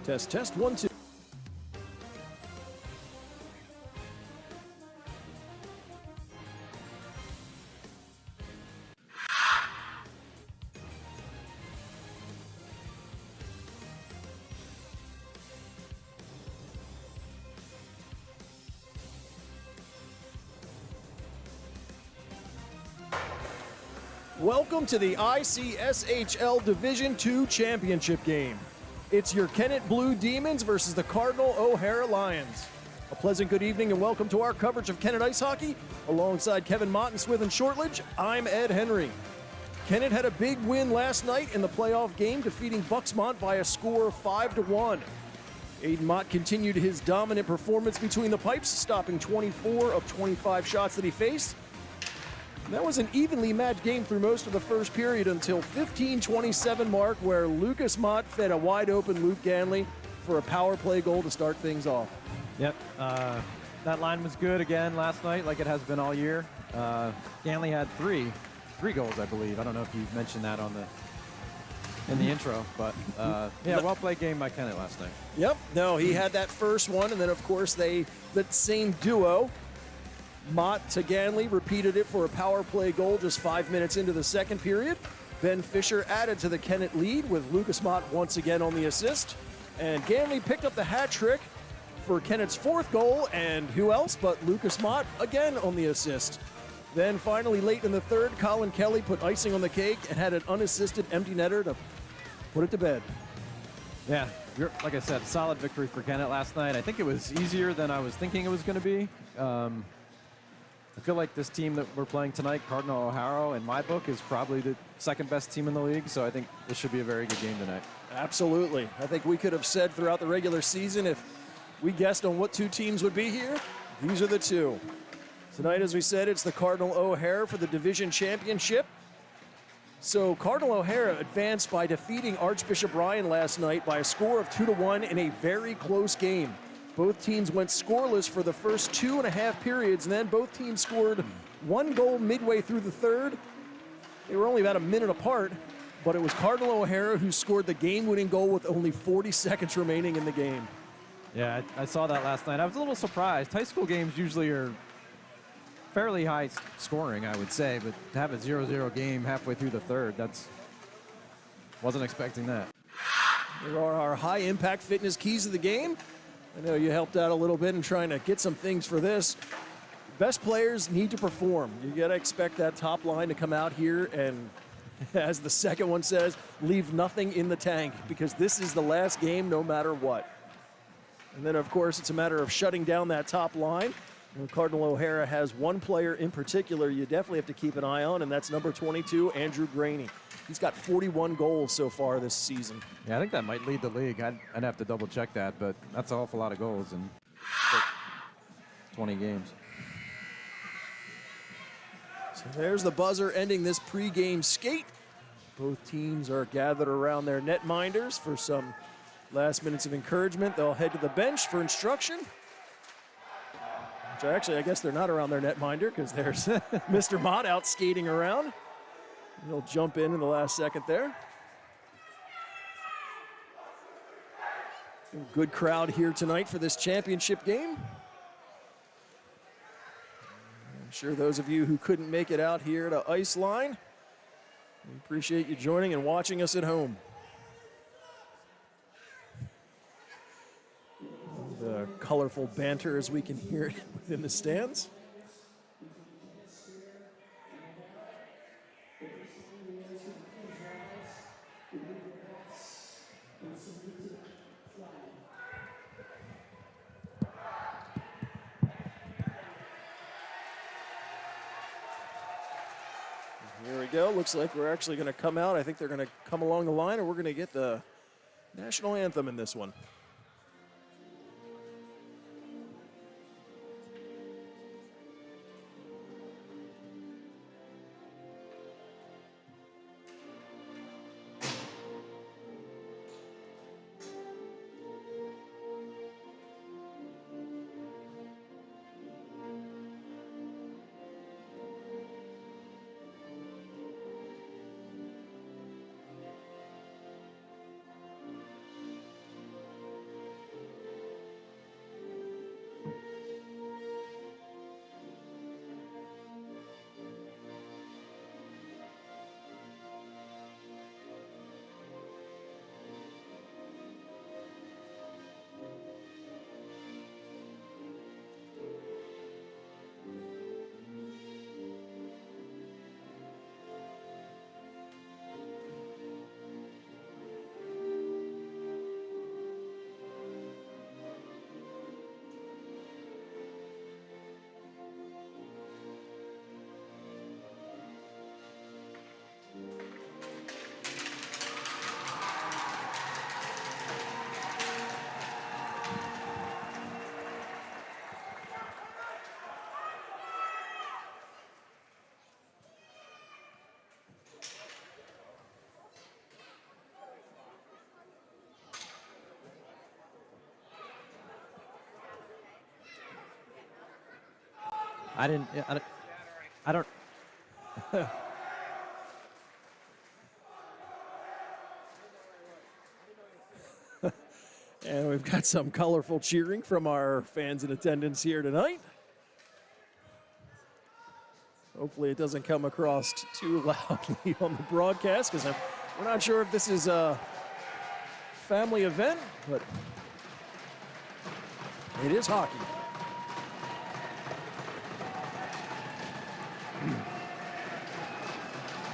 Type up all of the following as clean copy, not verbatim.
Test, test, 1, 2. Welcome to the ICSHL Division II Championship game. It's your Kennett Blue Demons versus the Cardinal O'Hara Lions. A pleasant good evening and welcome to our coverage of Kennett Ice Hockey. Alongside Kevin Mott and Swithin Shortledge, I'm Ed Henry. Kennett had a big win last night in the playoff game, defeating Bucksmont by a score of 5-1. Aiden Mott continued his dominant performance between the pipes, stopping 24 of 25 shots that he faced. That was an evenly matched game through most of the first period until 15:27 mark, where Lucas Mott fed a wide-open Luke Ganley for a power play goal to start things off. Yep, that line was good again last night, like it has been all year. Ganley had three goals, I believe. I don't know if you mentioned that in the intro, but yeah, well-played game by Kennett last night. Yep, no, he had that first one, and then of course that same duo, Mott to Ganley, repeated it for a power play goal just 5 minutes into the second period. Ben Fisher added to the Kennett lead with Lucas Mott once again on the assist. And Ganley picked up the hat trick for Kennett's fourth goal, and who else but Lucas Mott again on the assist. Then finally late in the third, Colin Kelly put icing on the cake and had an unassisted empty netter to put it to bed. Yeah, like I said, solid victory for Kennett last night. I think it was easier than I was thinking it was going to be. I feel like this team that we're playing tonight, Cardinal O'Hara, in my book, is probably the second best team in the league, so I think this should be a very good game tonight. Absolutely. I think we could have said throughout the regular season, if we guessed on what two teams would be here, these are the two. Tonight, as we said, it's the Cardinal O'Hara for the division championship. So Cardinal O'Hara advanced by defeating Archbishop Ryan last night by a score of 2-1 in a very close game. Both teams went scoreless for the first 2.5 periods, and then both teams scored one goal midway through the third. They were only about a minute apart, but it was Cardinal O'Hara who scored the game-winning goal with only 40 seconds remaining in the game. Yeah, I saw that last night. I was a little surprised. High school games usually are fairly high scoring, I would say, but to have a 0-0 game halfway through the third, wasn't expecting that. There are our high-impact fitness keys of the game. I know you helped out a little bit in trying to get some things for this. Best players need to perform. You got to expect that top line to come out here and, as the second one says, leave nothing in the tank, because this is the last game no matter what. And then, of course, it's a matter of shutting down that top line. And Cardinal O'Hara has one player in particular you definitely have to keep an eye on, and that's number 22, Andrew Graney. He's got 41 goals so far this season. Yeah, I think that might lead the league. I'd have to double check that, but that's an awful lot of goals in 20 games. So there's the buzzer ending this pregame skate. Both teams are gathered around their netminders for some last minutes of encouragement. They'll head to the bench for instruction. Which actually, I guess they're not around their netminder, because there's Mr. Mott out skating around. He'll jump in the last second there. Good crowd here tonight for this championship game. I'm sure those of you who couldn't make it out here to Ice Line, we appreciate you joining and watching us at home. The colorful banter as we can hear it within the stands. Here we go. Looks like we're actually going to come out. I think they're going to come along the line, and we're going to get the national anthem in this one. I didn't. I don't. And we've got some colorful cheering from our fans in attendance here tonight. Hopefully it doesn't come across too loudly on the broadcast, because we're not sure if this is a family event, but it is hockey.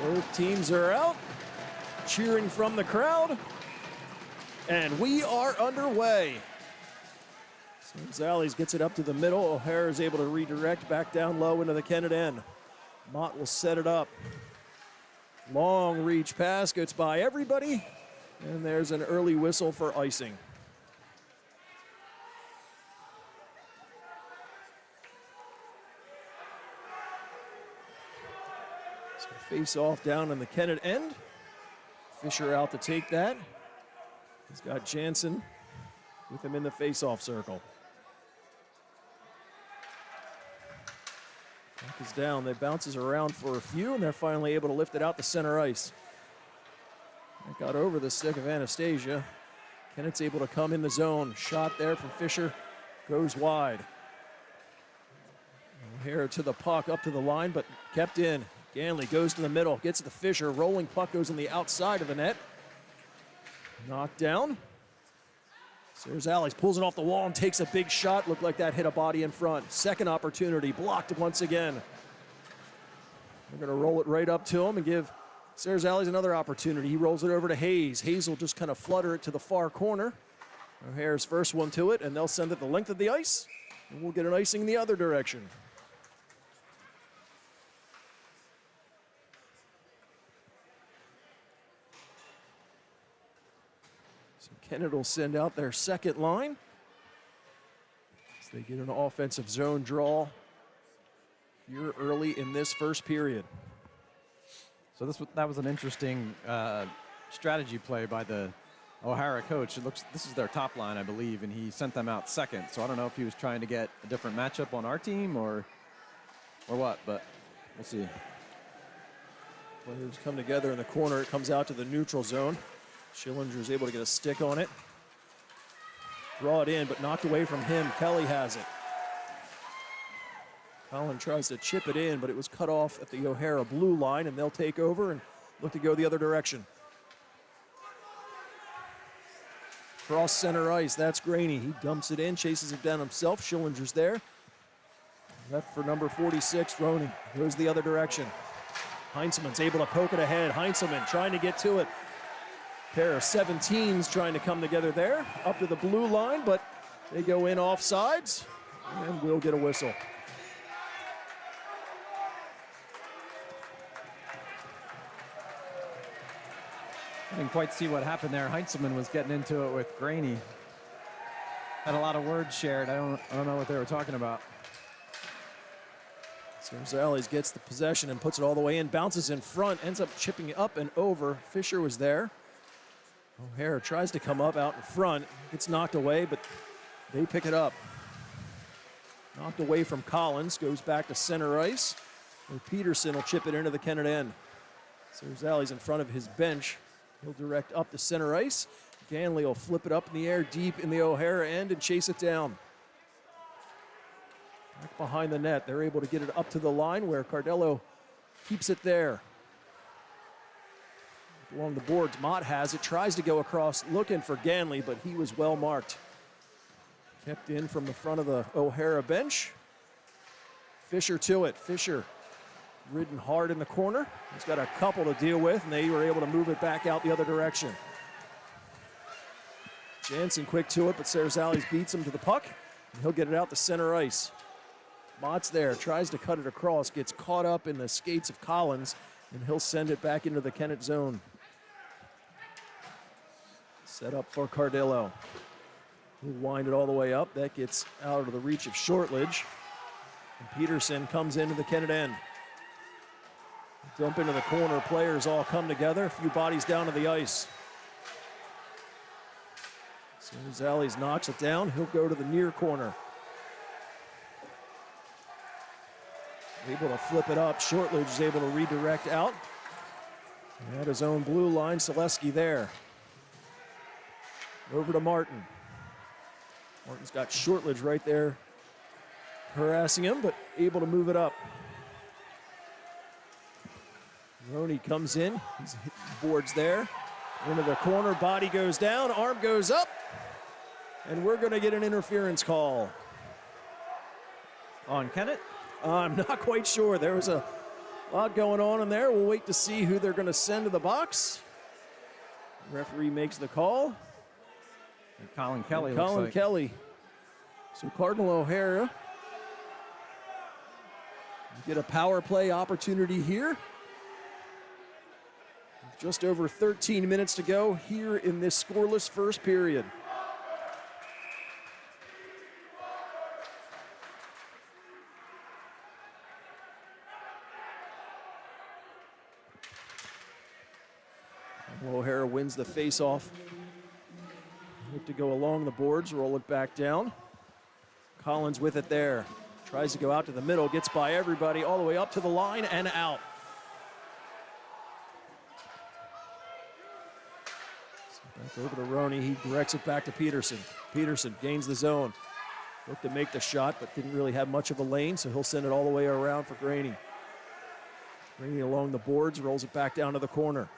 Both teams are out, cheering from the crowd, and we are underway. So Zales gets it up to the middle. O'Hara is able to redirect back down low into the Kennett end. Mott will set it up. Long reach pass gets by everybody, and there's an early whistle for icing. So face off down in the Kennett end. Fisher out to take that. He's got Jansen with him in the face-off circle. Puck is down. They bounces around for a few, and they're finally able to lift it out to center ice. It got over the stick of Anastasia. Kennett's able to come in the zone. Shot there from Fisher. Goes wide. O'Hara to the puck, up to the line, but kept in. Ganley goes to the middle, gets to Fisher. Rolling puck goes on the outside of the net. Knocked down. Zales pulls it off the wall and takes a big shot. Looked like that hit a body in front. Second opportunity, blocked once again. They're going to roll it right up to him and give Zales another opportunity. He rolls it over to Hayes. Hayes will just kind of flutter it to the far corner. O'Hara's first one to it, and they'll send it the length of the ice, and we'll get an icing the other direction. Kennett will send out their second line as they get an offensive zone draw here early in this first period. So that was an interesting strategy play by the O'Hara coach. This is their top line, I believe, and he sent them out second. So I don't know if he was trying to get a different matchup on our team or what, but we'll see. Players come together in the corner. It comes out to the neutral zone. Schillinger is able to get a stick on it. Draw it in, but knocked away from him. Kelly has it. Collin tries to chip it in, but it was cut off at the O'Hara blue line, and they'll take over and look to go the other direction. Cross center ice, that's Graney. He dumps it in, chases it down himself. Schillinger's there. Left for number 46, Roney. Goes the other direction. Heinzelman's able to poke it ahead. Heinzelman trying to get to it. Pair of 17s trying to come together there, up to the blue line, but they go in offsides, and we'll get a whistle. I didn't quite see what happened there. Heinzelman was getting into it with Graney. Had a lot of words shared. I don't know what they were talking about. So Zales gets the possession and puts it all the way in, bounces in front, ends up chipping up and over. Fisher was there. O'Hara tries to come up out in front. Gets knocked away, but they pick it up. Knocked away from Collins, goes back to center ice. And Peterson will chip it into the Kennett end. So Zales in front of his bench. He'll direct up to center ice. Ganley will flip it up in the air deep in the O'Hara end and chase it down. Back behind the net, they're able to get it up to the line where Cardinal keeps it there. Along the boards, Mott has it, tries to go across looking for Ganley, but he was well marked. Kept in from the front of the O'Hara bench. Fisher to it. Fisher ridden hard in the corner. He's got a couple to deal with, and they were able to move it back out the other direction. Jansen quick to it, but Zales beats him to the puck, and he'll get it out to center ice. Mott's there, tries to cut it across, gets caught up in the skates of Collins, and he'll send it back into the Kennett zone. Set up for Cardillo. He'll wind it all the way up. That gets out of the reach of Shortledge. And Peterson comes into the Kennett end. Dump into the corner. Players all come together. A few bodies down to the ice. As soon as Zales knocks it down, he'll go to the near corner. Able to flip it up. Shortledge is able to redirect out. At his own blue line, Selesky there. Over to Martin. Martin's got Shortledge right there harassing him, but able to move it up. Roney comes in. He's hit the boards there. Into the corner, body goes down, arm goes up. And we're going to get an interference call. On Kennett? I'm not quite sure. There was a lot going on in there. We'll wait to see who they're going to send to the box. The referee makes the call. And Colin Kelly. Colin Kelly. So Cardinal O'Hara get a power play opportunity here. Just over 13 minutes to go here in this scoreless first period. O'Hara wins the face-off. Look to go along the boards, roll it back down. Collins with it there. Tries to go out to the middle, gets by everybody all the way up to the line and out. Back over to Roney, he directs it back to Peterson. Peterson gains the zone. Looked to make the shot, but didn't really have much of a lane, so he'll send it all the way around for Graney. Graney along the boards, rolls it back down to the corner.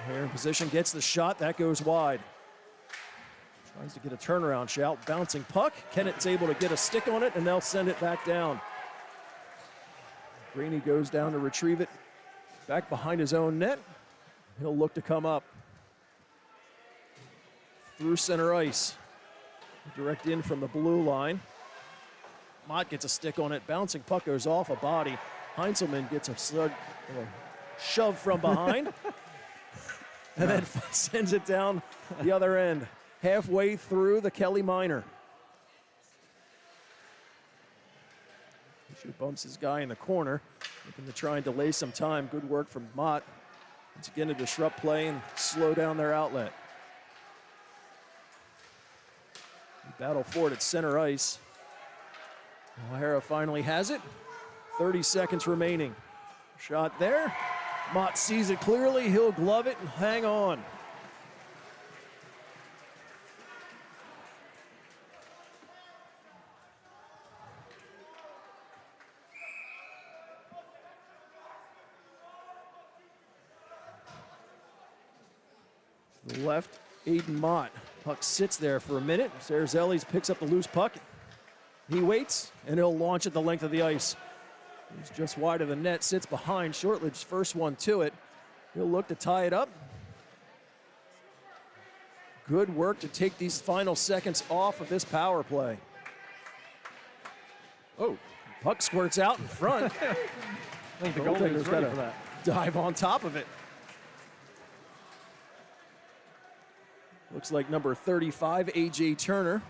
O'Hara in position, gets the shot, that goes wide. Tries to get a turnaround shot, bouncing puck. Kennett's able to get a stick on it, and they'll send it back down. Graney goes down to retrieve it back behind his own net. He'll look to come up through center ice. Direct in from the blue line. Mott gets a stick on it. Bouncing puck goes off a body. Heinzelman gets a shove from behind. And then sends it down the other end. Halfway through the Kelly minor. Fisher bumps his guy in the corner. Looking to try and delay some time. Good work from Mott. Once again to disrupt play and slow down their outlet. Battle for it at center ice. O'Hara finally has it. 30 seconds remaining. Shot there. Mott sees it clearly. He'll glove it and hang on. To the left, Aiden Mott. Puck sits there for a minute. Sarazelli picks up the loose puck. He waits, and he'll launch it the length of the ice. He's just wide of the net, sits behind. Shortledge's first one to it. He'll look to tie it up. Good work to take these final seconds off of this power play. Oh, puck squirts out in front. I think the goaltender's ready for that. Dive on top of it. Looks like number 35, A.J. Turner.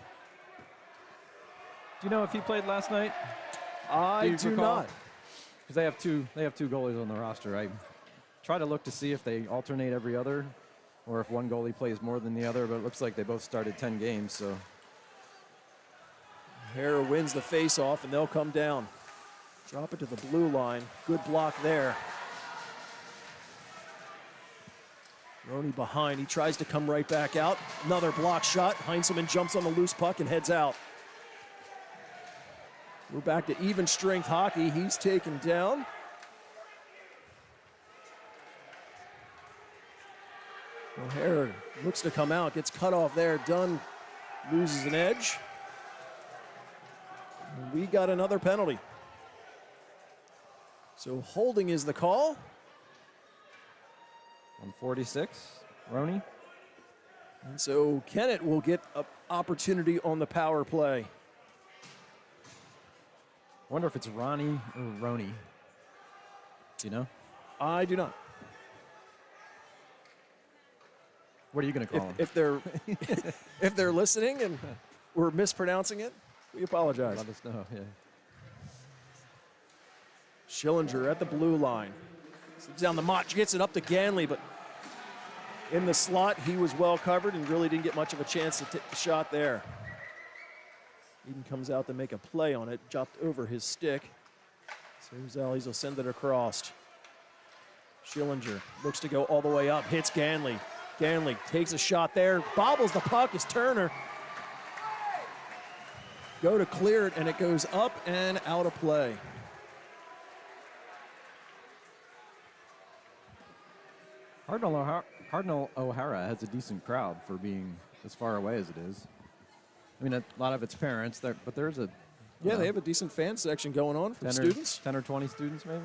Do you know if he played last night? I do not. Because they have two goalies on the roster. I try to look to see if they alternate every other or if one goalie plays more than the other, but it looks like they both started 10 games, so. O'Hara wins the face-off, and they'll come down. Drop it to the blue line. Good block there. Roney behind. He tries to come right back out. Another block shot. Heinzelman jumps on the loose puck and heads out. We're back to even strength hockey. He's taken down. O'Hara looks to come out, gets cut off there. Dunn loses an edge. And we got another penalty. So holding is the call. 146, Roney. And so Kennett will get an opportunity on the power play. Wonder if it's Ronnie or Roney. Do you know? I do not. What are you going to call him? If they're listening and we're mispronouncing it, we apologize. Let us know. Yeah. Schillinger at the blue line. Slips down the Mott, gets it up to Ganley, but in the slot, he was well covered and really didn't get much of a chance to take the shot there. Eden comes out to make a play on it, dropped over his stick. Serzales will send it across. Schillinger looks to go all the way up, hits Ganley. Ganley takes a shot there, bobbles the puck is Turner. Go to clear it, and it goes up and out of play. Cardinal O'Hara has a decent crowd for being as far away as it is. I mean, a lot of its parents, but there's a... Yeah, they have a decent fan section going on from students. 10 or 20 students, maybe.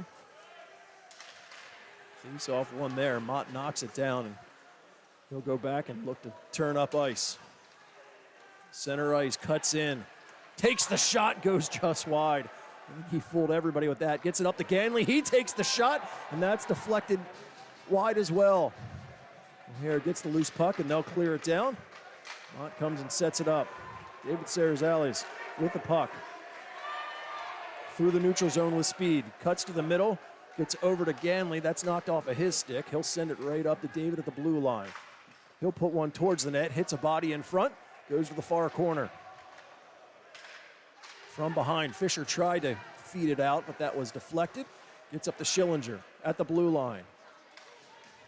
Face off one there. Mott knocks it down, and he'll go back and look to turn up ice. Center ice, cuts in. Takes the shot, goes just wide. I think he fooled everybody with that. Gets it up to Ganley. He takes the shot, and that's deflected wide as well. Here gets the loose puck, and they'll clear it down. Mott comes and sets it up. David Serzales with the puck. Through the neutral zone with speed. Cuts to the middle. Gets over to Ganley. That's knocked off of his stick. He'll send it right up to David at the blue line. He'll put one towards the net. Hits a body in front. Goes to the far corner. From behind, Fisher tried to feed it out, but that was deflected. Gets up to Schillinger at the blue line.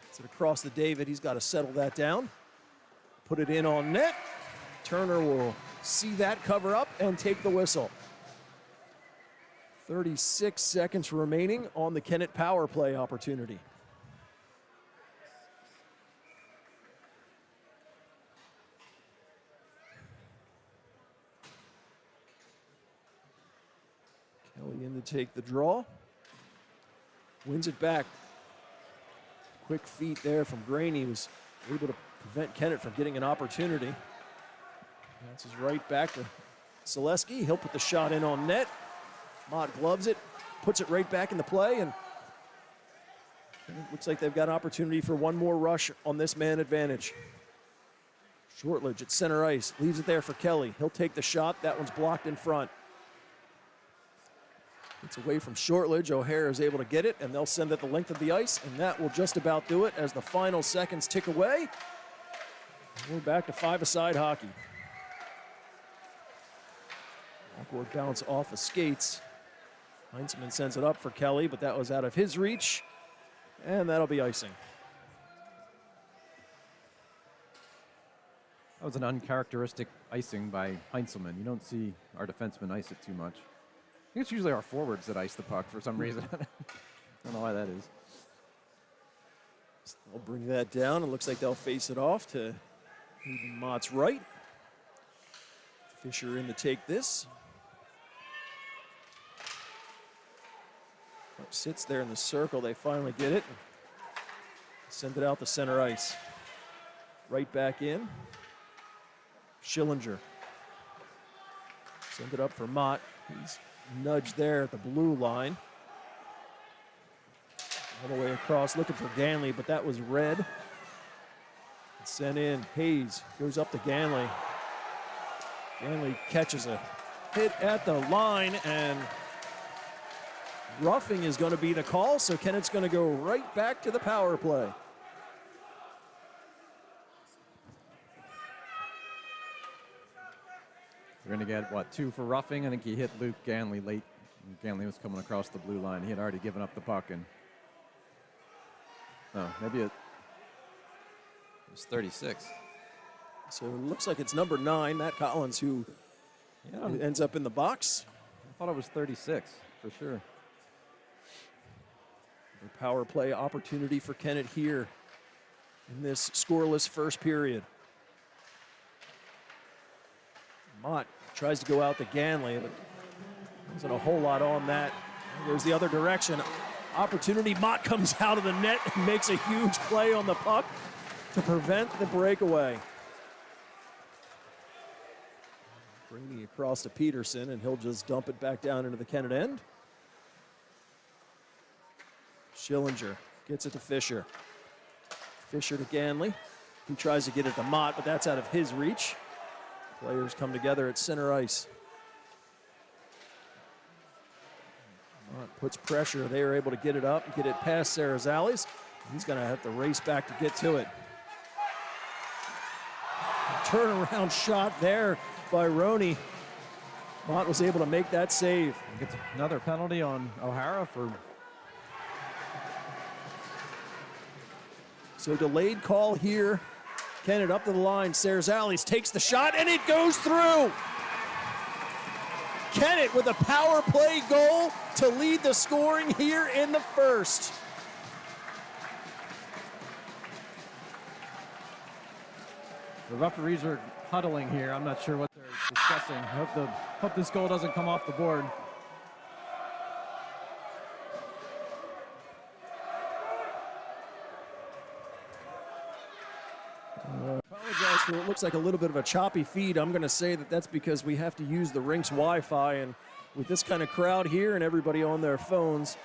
Gets it across to David. He's got to settle that down. Put it in on net. Turner will see that cover up and take the whistle. 36 seconds remaining on the Kennett power play opportunity. Kelly in to take the draw. Wins it back. Quick feet there from Graney, was able to prevent Kennett from getting an opportunity. Bounces right back to Selesky. He'll put the shot in on net. Mott gloves it, puts it right back into play, and it looks like they've got an opportunity for one more rush on this man advantage. Shortledge at center ice, leaves it there for Kelly. He'll take the shot. That one's blocked in front. It's away from Shortledge. O'Hara is able to get it, and they'll send it the length of the ice, and that will just about do it as the final seconds tick away. We're back to five-a-side hockey. Awkward bounce off of skates. Heinzman sends it up for Kelly, but that was out of his reach, and that'll be icing. That was an uncharacteristic icing by Heinzelman. You don't see our defensemen ice it too much. I think it's usually our forwards that ice the puck for some reason. I don't know why that is. They'll bring that down. It looks like they'll face it off to Mott's right. Fisher in to take this. Sits there in the circle. They finally get it. Send it out to center ice. Right back in. Schillinger. Send it up for Mott. He's nudged there at the blue line. All the way across, looking for Ganley, but that was red. Sent in. Hayes goes up to Ganley. Ganley catches a hit at the line, and roughing is going to be the call, so Kennett's going to go right back to the power play. We're going to get, what, 2 for roughing? I think he hit Luke Ganley late. Ganley was coming across the blue line. He had already given up the puck, and maybe it was 36. So it looks like it's number 9, Matt Collins, who ends up in the box. I thought it was 36, for sure. The power play opportunity for Kennett here in this scoreless first period. Mott tries to go out to Ganley, but wasn't a whole lot on that. There's the other direction. Opportunity, Mott comes out of the net and makes a huge play on the puck to prevent the breakaway. Brady across to Peterson, and he'll just dump it back down into the Kennett end. Schillinger gets it to Fisher. Fisher to Ganley. He tries to get it to Mott, but that's out of his reach. Players come together at center ice. Mott puts pressure. They are able to get it up and get it past Serzales. He's going to have to race back to get to it. Turnaround shot there by Roney. Mott was able to make that save. Gets another penalty on O'Hara for. So delayed call here. Kennett up to the line. Serzales takes the shot, and it goes through. Kennett with a power play goal to lead the scoring here in the first. The referees are huddling here. I'm not sure what they're discussing. Hope this goal doesn't come off the board. Apologize for what looks like a little bit of a choppy feed. I'm going to say that that's because we have to use the rink's Wi-Fi, and with this kind of crowd here and everybody on their phones,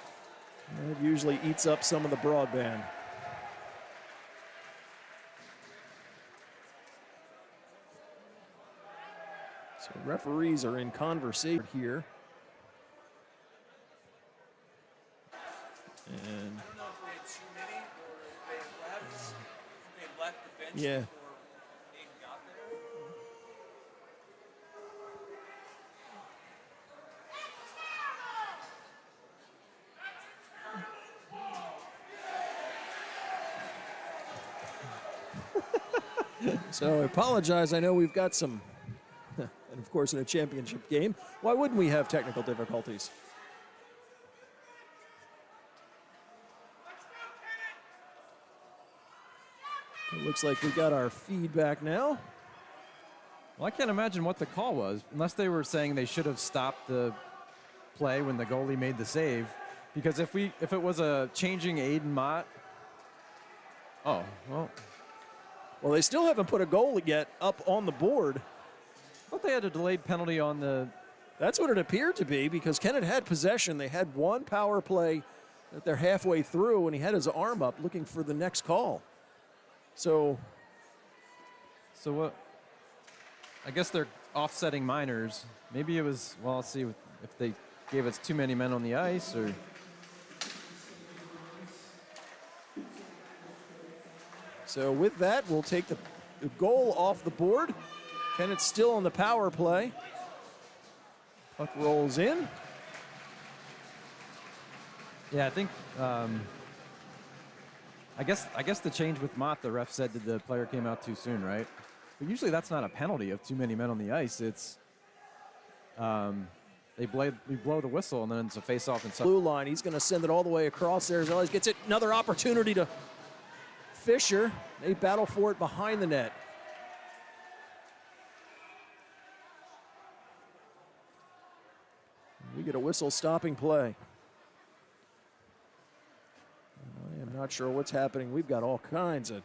it usually eats up some of the broadband. So referees are in conversation here. And I don't know if we had too many or if they left the bench yeah. before Aiden got there. So I apologize. I know we've got some, and of course in a championship game, why wouldn't we have technical difficulties? It looks like we got our feedback now. Well, I can't imagine what the call was, unless they were saying they should have stopped the play when the goalie made the save. Because if it was a changing Aiden Mott, oh well. Well, they still haven't put a goal yet up on the board. I thought they had a delayed penalty on the. That's what it appeared to be, because Kennett had possession. They had one power play that they're halfway through, and he had his arm up looking for the next call. So what? I guess they're offsetting minors. Maybe it was. Well, let's see if they gave us too many men on the ice, or. So with that, we'll take the goal off the board. Kennett's still on the power play. Puck rolls in. Yeah, I think. I guess the change with Mott, the ref said that the player came out too soon, right? But usually that's not a penalty of too many men on the ice. It's we blow the whistle and then it's a face-off inside. Blue line. He's going to send it all the way across there. He gets it. Another opportunity to Fisher. They battle for it behind the net. We get a whistle stopping play. I am not sure what's happening. We've got all kinds of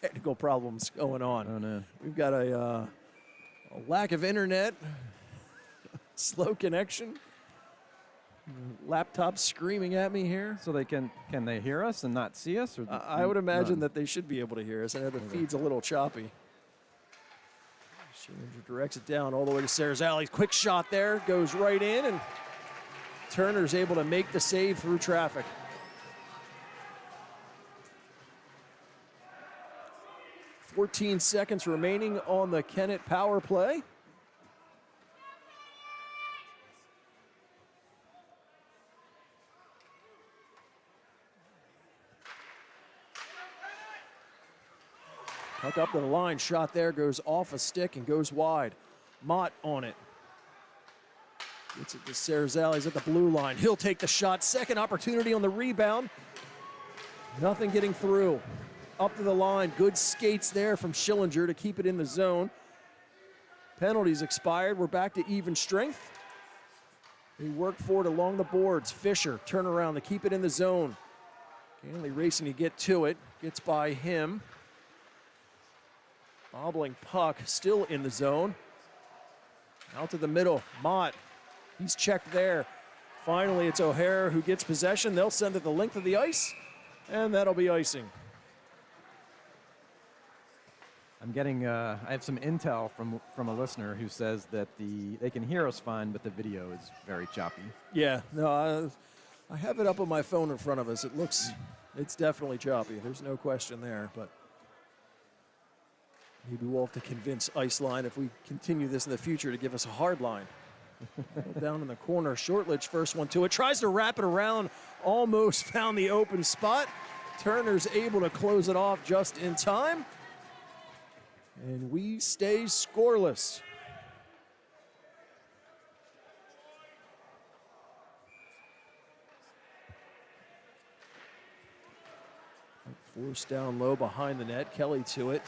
technical problems going on. Oh, no. We've got a lack of internet, slow connection, laptop screaming at me here. So can they hear us and not see us? Or I would imagine that they should be able to hear us. I know the feed's a little choppy. Schillinger directs it down all the way to Serzales. Quick shot there, goes right in, and Turner's able to make the save through traffic. .14 seconds remaining on the Kennett power play. Puck up to the line, shot there, goes off a stick and goes wide. Mott on it. Gets it to Serzales at the blue line. He'll take the shot. Second opportunity on the rebound. Nothing getting through. Up to the line. Good skates there from Schillinger to keep it in the zone. Penalties expired. We're back to even strength. They work for it along the boards. Fisher, turnaround to keep it in the zone. Ganley racing to get to it. Gets by him. Bobbling puck, still in the zone. Out to the middle, Mott. He's checked there. Finally, it's O'Hara who gets possession. They'll send it the length of the ice, and that'll be icing. I'm getting. I have some intel from a listener who says that they can hear us fine, but the video is very choppy. Yeah, no, I have it up on my phone in front of us. It's definitely choppy. There's no question there, but. Maybe we'll have to convince Iceline if we continue this in the future to give us a hard line. Down in the corner, Shortledge first one to it. Tries to wrap it around, almost found the open spot. Turner's able to close it off just in time. And we stay scoreless. Forced down low behind the net. Kelly to it.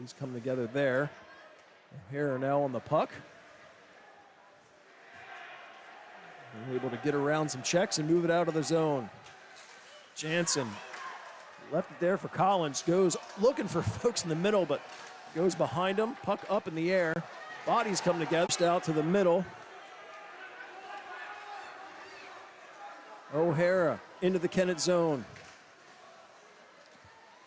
He's coming together there. O'Hara now on the puck. They're able to get around some checks and move it out of the zone. Jansen left it there for Collins. Goes looking for folks in the middle, but goes behind him. Puck up in the air. Bodies come together. Just out to the middle. O'Hara into the Kennett zone.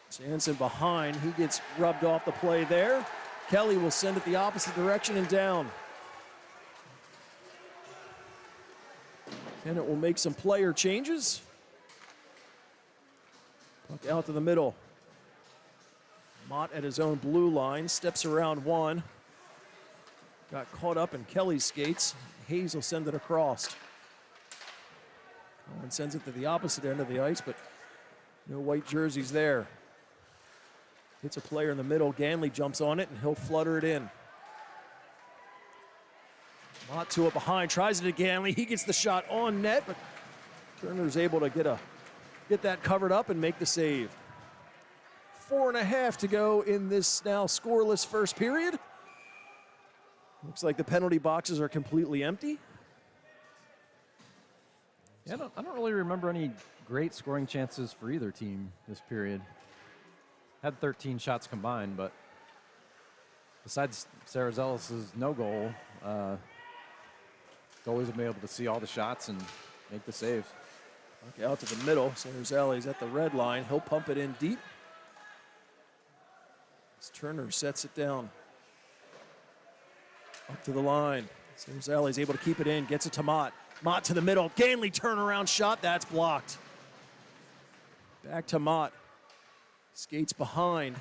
Jansen behind. He gets rubbed off the play there. Kelly will send it the opposite direction and down. Kennett will make some player changes. Puck out to the middle. Mott at his own blue line, steps around one. Got caught up in Kelly's skates. Hayes will send it across. Collins sends it to the opposite end of the ice, but no white jerseys there. Hits a player in the middle. Ganley jumps on it, and he'll flutter it in. Mott to it behind, tries it to Ganley. He gets the shot on net, but Turner's able to get that covered up and make the save. 4.5 to go in this now scoreless first period. Looks like the penalty boxes are completely empty. Yeah, I don't really remember any great scoring chances for either team this period. Had 13 shots combined, but besides Sarazelis' no goal, goalies have been able to see all the shots and make the saves. Okay, out to the middle. Sarazelis at the red line. He'll pump it in deep. As Turner sets it down. Up to the line. Sarazelis able to keep it in, gets it to Mott. Mott to the middle. Ganley turnaround shot. That's blocked. Back to Mott. Skates behind.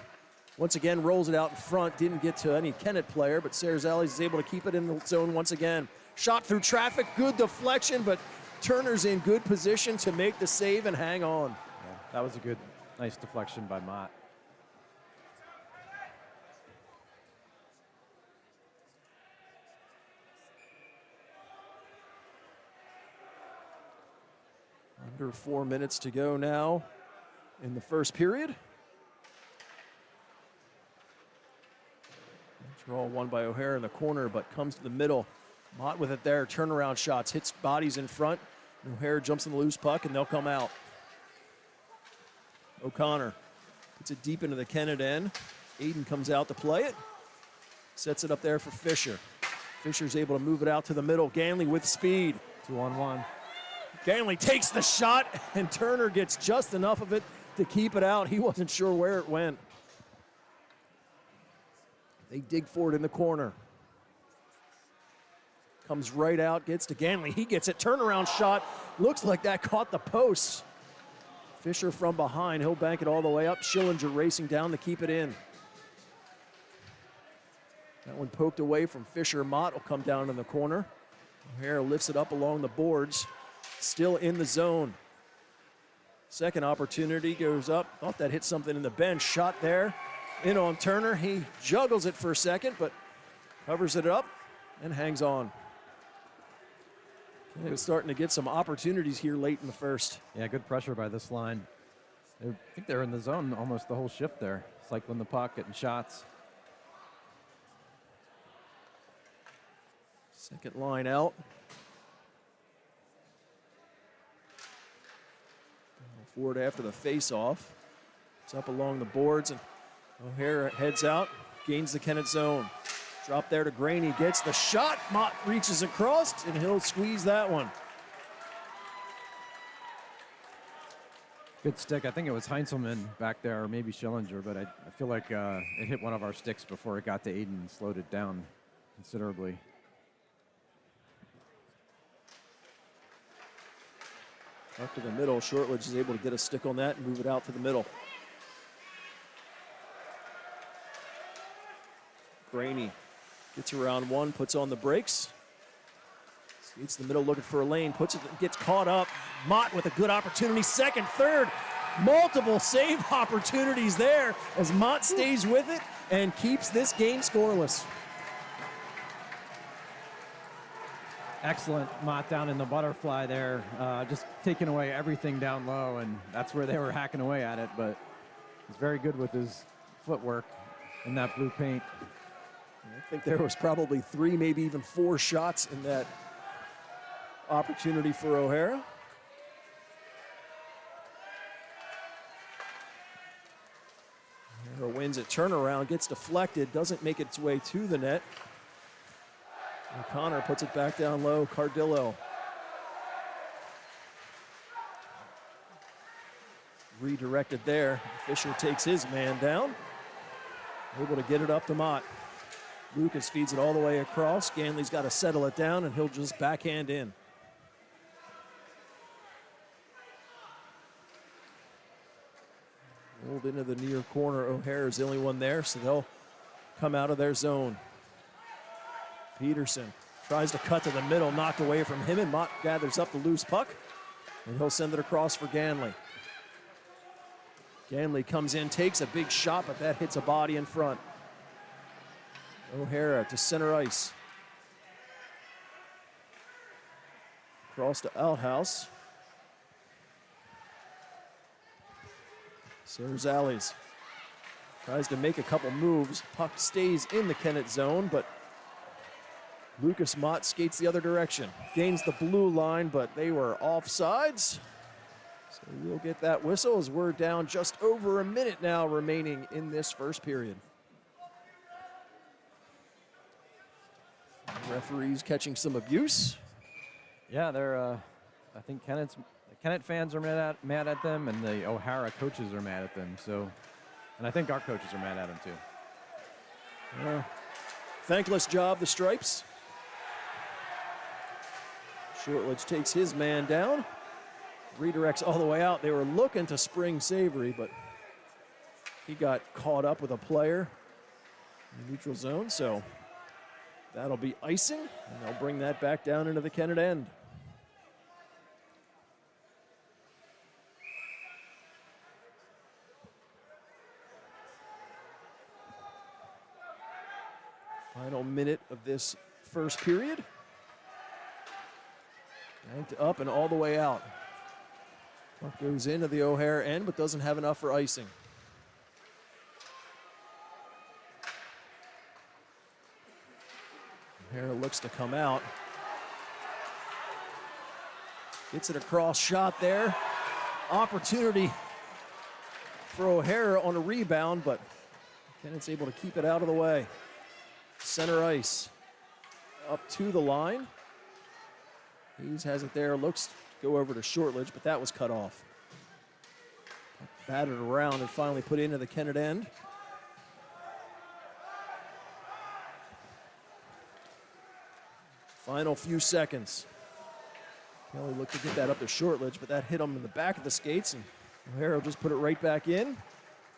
Once again, rolls it out in front. Didn't get to any Kennett player, but Sarazelis is able to keep it in the zone once again. Shot through traffic. Good deflection, but Turner's in good position to make the save and hang on. Yeah, that was a good, nice deflection by Mott. Under 4 minutes to go now in the first period. Draw won by O'Hara in the corner, but comes to the middle. Mott with it there, turnaround shots, hits bodies in front. O'Hara jumps in the loose puck, and they'll come out. O'Connor puts it deep into the Kennett end. Aiden comes out to play it. Sets it up there for Fisher. Fisher's able to move it out to the middle. Ganley with speed. 2-on-1. Ganley takes the shot, and Turner gets just enough of it to keep it out. He wasn't sure where it went. They dig for it in the corner. Comes right out, gets to Ganley. He gets it, turnaround shot. Looks like that caught the post. Fisher from behind, he'll bank it all the way up. Schillinger racing down to keep it in. That one poked away from Fisher. Mott will come down in the corner. O'Hara lifts it up along the boards. Still in the zone. Second opportunity goes up. Thought that hit something in the bench. Shot there. In on Turner. He juggles it for a second, but covers it up and hangs on. He was starting to get some opportunities here late in the first. Yeah, good pressure by this line. I think they're in the zone almost the whole shift there. Cycling the puck, getting shots. Second line out. Forward after the face-off. It's up along the boards, and O'Hara heads out, gains the Kennett zone. Drop there to Graney, gets the shot. Mott reaches across, and he'll squeeze that one. Good stick. I think it was Heinzelman back there, or maybe Schillinger, but I feel like it hit one of our sticks before it got to Aiden and slowed it down considerably. Up to the middle, Shortledge is able to get a stick on that and move it out to the middle. Graney gets around one, puts on the brakes. Skates the middle looking for a lane, puts it, gets caught up. Mott with a good opportunity, second, third. Multiple save opportunities there as Mott stays with it and keeps this game scoreless. Excellent Mott down in the butterfly there, just taking away everything down low, and that's where they were hacking away at it, but he's very good with his footwork in that blue paint. I think there was probably 3, maybe even 4 shots in that opportunity for O'Hara. O'Hara wins it, turnaround, gets deflected, doesn't make its way to the net. O'Connor puts it back down low, Cardillo. Redirected there. Fisher takes his man down. Able to get it up to Mott. Lucas feeds it all the way across. Ganley's got to settle it down, and he'll just backhand in. Rolled into the near corner. O'Hara's the only one there, so they'll come out of their zone. Peterson tries to cut to the middle, knocked away from him, and Mott gathers up the loose puck, and he'll send it across for Ganley. Ganley comes in, takes a big shot, but that hits a body in front. O'Hara to center ice. Cross to Outhouse. Serzales tries to make a couple moves. Puck stays in the Kennett zone, but Lucas Mott skates the other direction. Gains the blue line, but they were offsides. So we'll get that whistle as we're down just over a minute now remaining in this first period. Referees catching some abuse. Yeah, they're. I think Kennett fans are mad at them, and the O'Hara coaches are mad at them. So, and I think our coaches are mad at them too. Thankless job, the Stripes. Shortledge takes his man down. Redirects all the way out. They were looking to spring Savory, but he got caught up with a player in the neutral zone, so that'll be icing, and they'll bring that back down into the Kennett end. Final minute of this first period. Banked up and all the way out. Puck goes into the O'Hara end, but doesn't have enough for icing. O'Hara looks to come out. Gets it across, shot there. Opportunity for O'Hara on a rebound, but Kennett's able to keep it out of the way. Center ice, up to the line. Hayes has it there, looks to go over to Shortledge, but that was cut off. Batted around and finally put into the Kennett end. Final few seconds. Kelly looked to get that up to Shortledge, but that hit him in the back of the skates, and O'Hara will just put it right back in.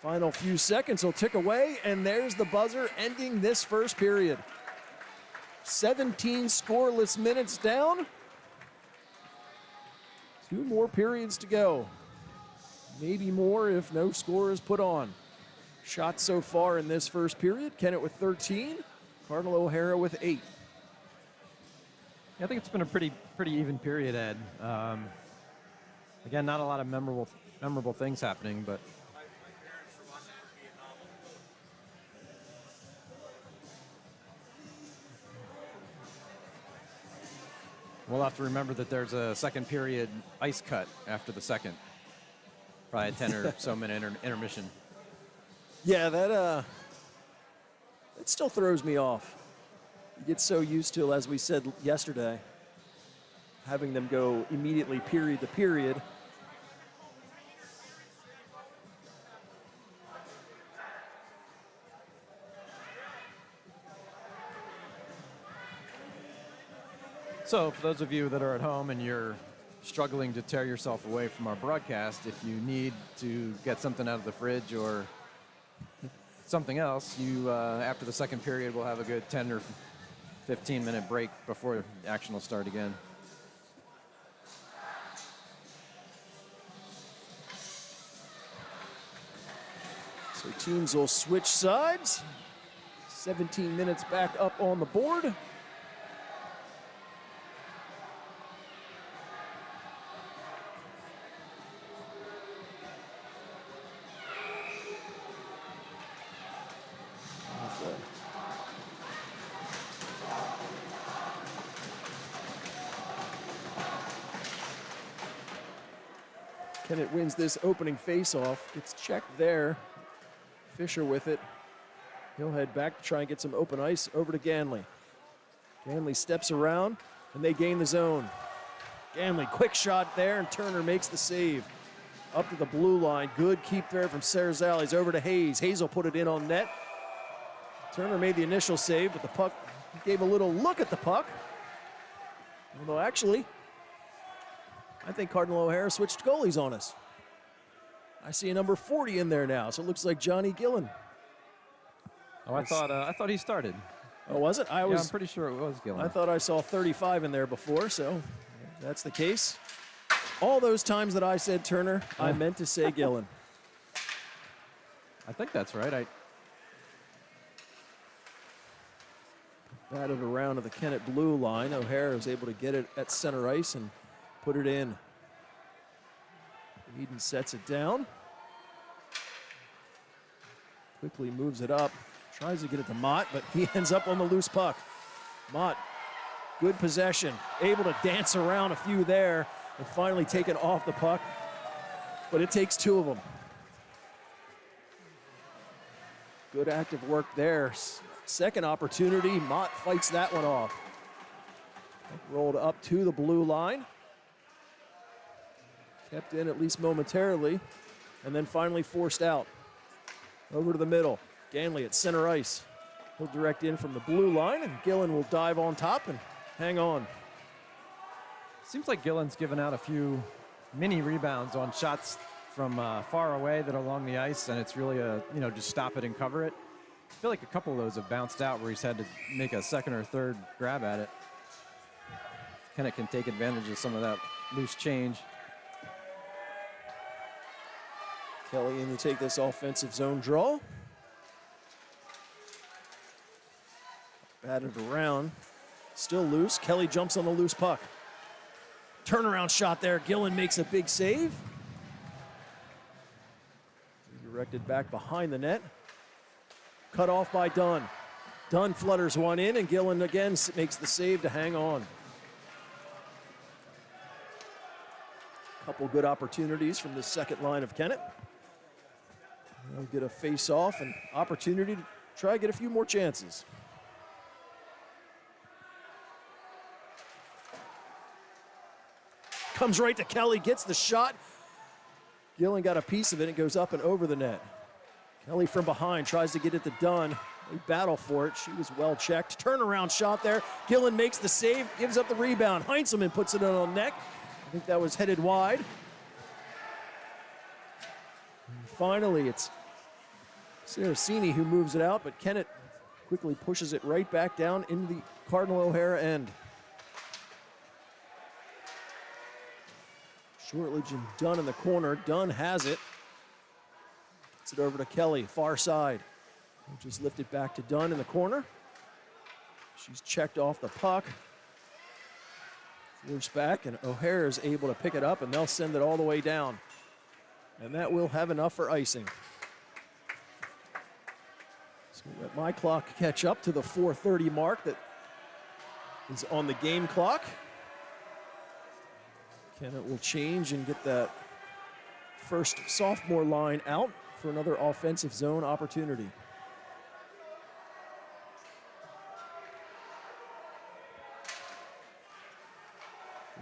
Final few seconds will tick away, and there's the buzzer ending this first period. 17 scoreless minutes down. 2 more periods to go. Maybe more if no score is put on. Shots so far in this first period. Kennett with 13, Cardinal O'Hara with 8. Yeah, I think it's been a pretty even period, Ed. Again, not a lot of memorable things happening, but we'll have to remember that there's a second period ice cut after the second. Probably a 10 or so minute intermission. Yeah, that still throws me off. You get so used to, as we said yesterday, having them go immediately period to period. So for those of you that are at home and you're struggling to tear yourself away from our broadcast, if you need to get something out of the fridge or something else, you after the second period, we'll have a good 10 or 15-minute break before action will start again. So teams will switch sides. 17 minutes back up on the board. Kennett wins this opening face-off, gets checked there. Fisher with it. He'll head back to try and get some open ice over to Ganley. Ganley steps around, and they gain the zone. Ganley, quick shot there, and Turner makes the save. Up to the blue line, good keep there from Serzales, over to Hayes. Hayes will put it in on net. Turner made the initial save, but the puck, he gave a little look at the puck. Although actually, I think Cardinal O'Hara switched goalies on us. I see a number 40 in there now, so it looks like Johnny Gillen. Oh, I thought he started. Oh, was it? I'm pretty sure it was Gillen. I thought I saw 35 in there before, so if that's the case. All those times that I said Turner, I meant to say Gillen. I think that's right. Batted around to the Kennett blue line. O'Hara is able to get it at center ice and put it in. Eden sets it down. Quickly moves it up. Tries to get it to Mott, but he ends up on the loose puck. Mott, good possession. Able to dance around a few there and finally take it off the puck. But it takes two of them. Good active work there. Second opportunity, Mott fights that one off. Rolled up to the blue line. Kept in at least momentarily, and then finally forced out. Over to the middle. Ganley at center ice. He'll direct in from the blue line, and Gillen will dive on top and hang on. Seems like Gillen's given out a few mini rebounds on shots from far away that are along the ice, and it's really just stop it and cover it. I feel like a couple of those have bounced out where he's had to make a second or third grab at it. Kennett can take advantage of some of that loose change. Kelly in to take this offensive zone draw. Batted around, still loose. Kelly jumps on the loose puck. Turnaround shot there. Gillen makes a big save. Directed back behind the net. Cut off by Dunn. Dunn flutters one in, and Gillen again makes the save to hang on. Couple good opportunities from the second line of Kennett. They'll get a face-off and opportunity to try to get a few more chances. Comes right to Kelly, gets the shot. Gillen got a piece of it and goes up and over the net. Kelly from behind tries to get it to Dunn. They battle for it. She was well checked. Turnaround shot there. Gillen makes the save, gives up the rebound. Heinzelman puts it on neck. I think that was headed wide. And finally, it's Saraceni who moves it out, but Kennett quickly pushes it right back down into the Cardinal O'Hara end. Shortledge and Dunn in the corner. Dunn has it. Gets it over to Kelly, far side. He'll just lift it back to Dunn in the corner. She's checked off the puck. Forced back, and O'Hara is able to pick it up, and they'll send it all the way down. And that will have enough for icing. So let my clock catch up to the 4:30 mark that is on the game clock. Kennett will change and get that first sophomore line out for another offensive zone opportunity.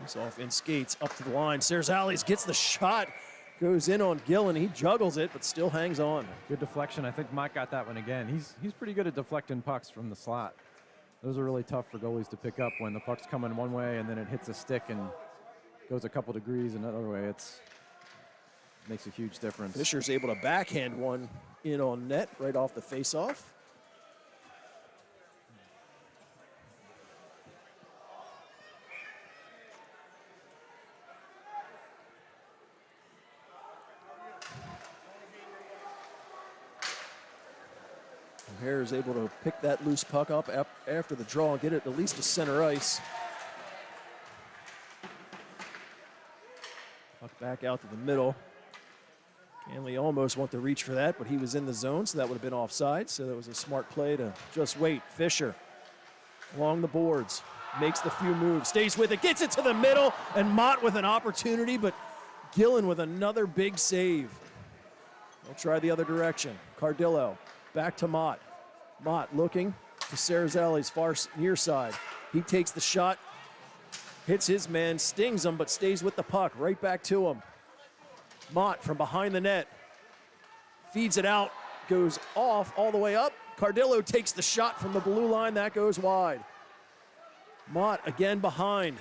He's off in skates up to the line. Serzales gets the shot, goes in on Gillen. He juggles it, but still hangs on. Good deflection. I think Mike got that one again. He's pretty good at deflecting pucks from the slot. Those are really tough for goalies to pick up when the puck's coming one way and then it hits a stick and goes a couple degrees another way. It's makes a huge difference. Fisher's able to backhand one in on net right off the faceoff. O'Hare is able to pick that loose puck up after the draw and get it at least to center ice. Puck back out to the middle. Ganley almost went to reach for that, but he was in the zone, so that would have been offside. So that was a smart play to just wait. Fisher along the boards, makes the few moves, stays with it, gets it to the middle, and Mott with an opportunity, but Gillen with another big save. They'll try the other direction. Cardillo back to Mott. Mott looking to Cerezelli's far near side. He takes the shot, hits his man, stings him, but stays with the puck. Right back to him. Mott from behind the net. Feeds it out, goes off all the way up. Cardillo takes the shot from the blue line. That goes wide. Mott again behind.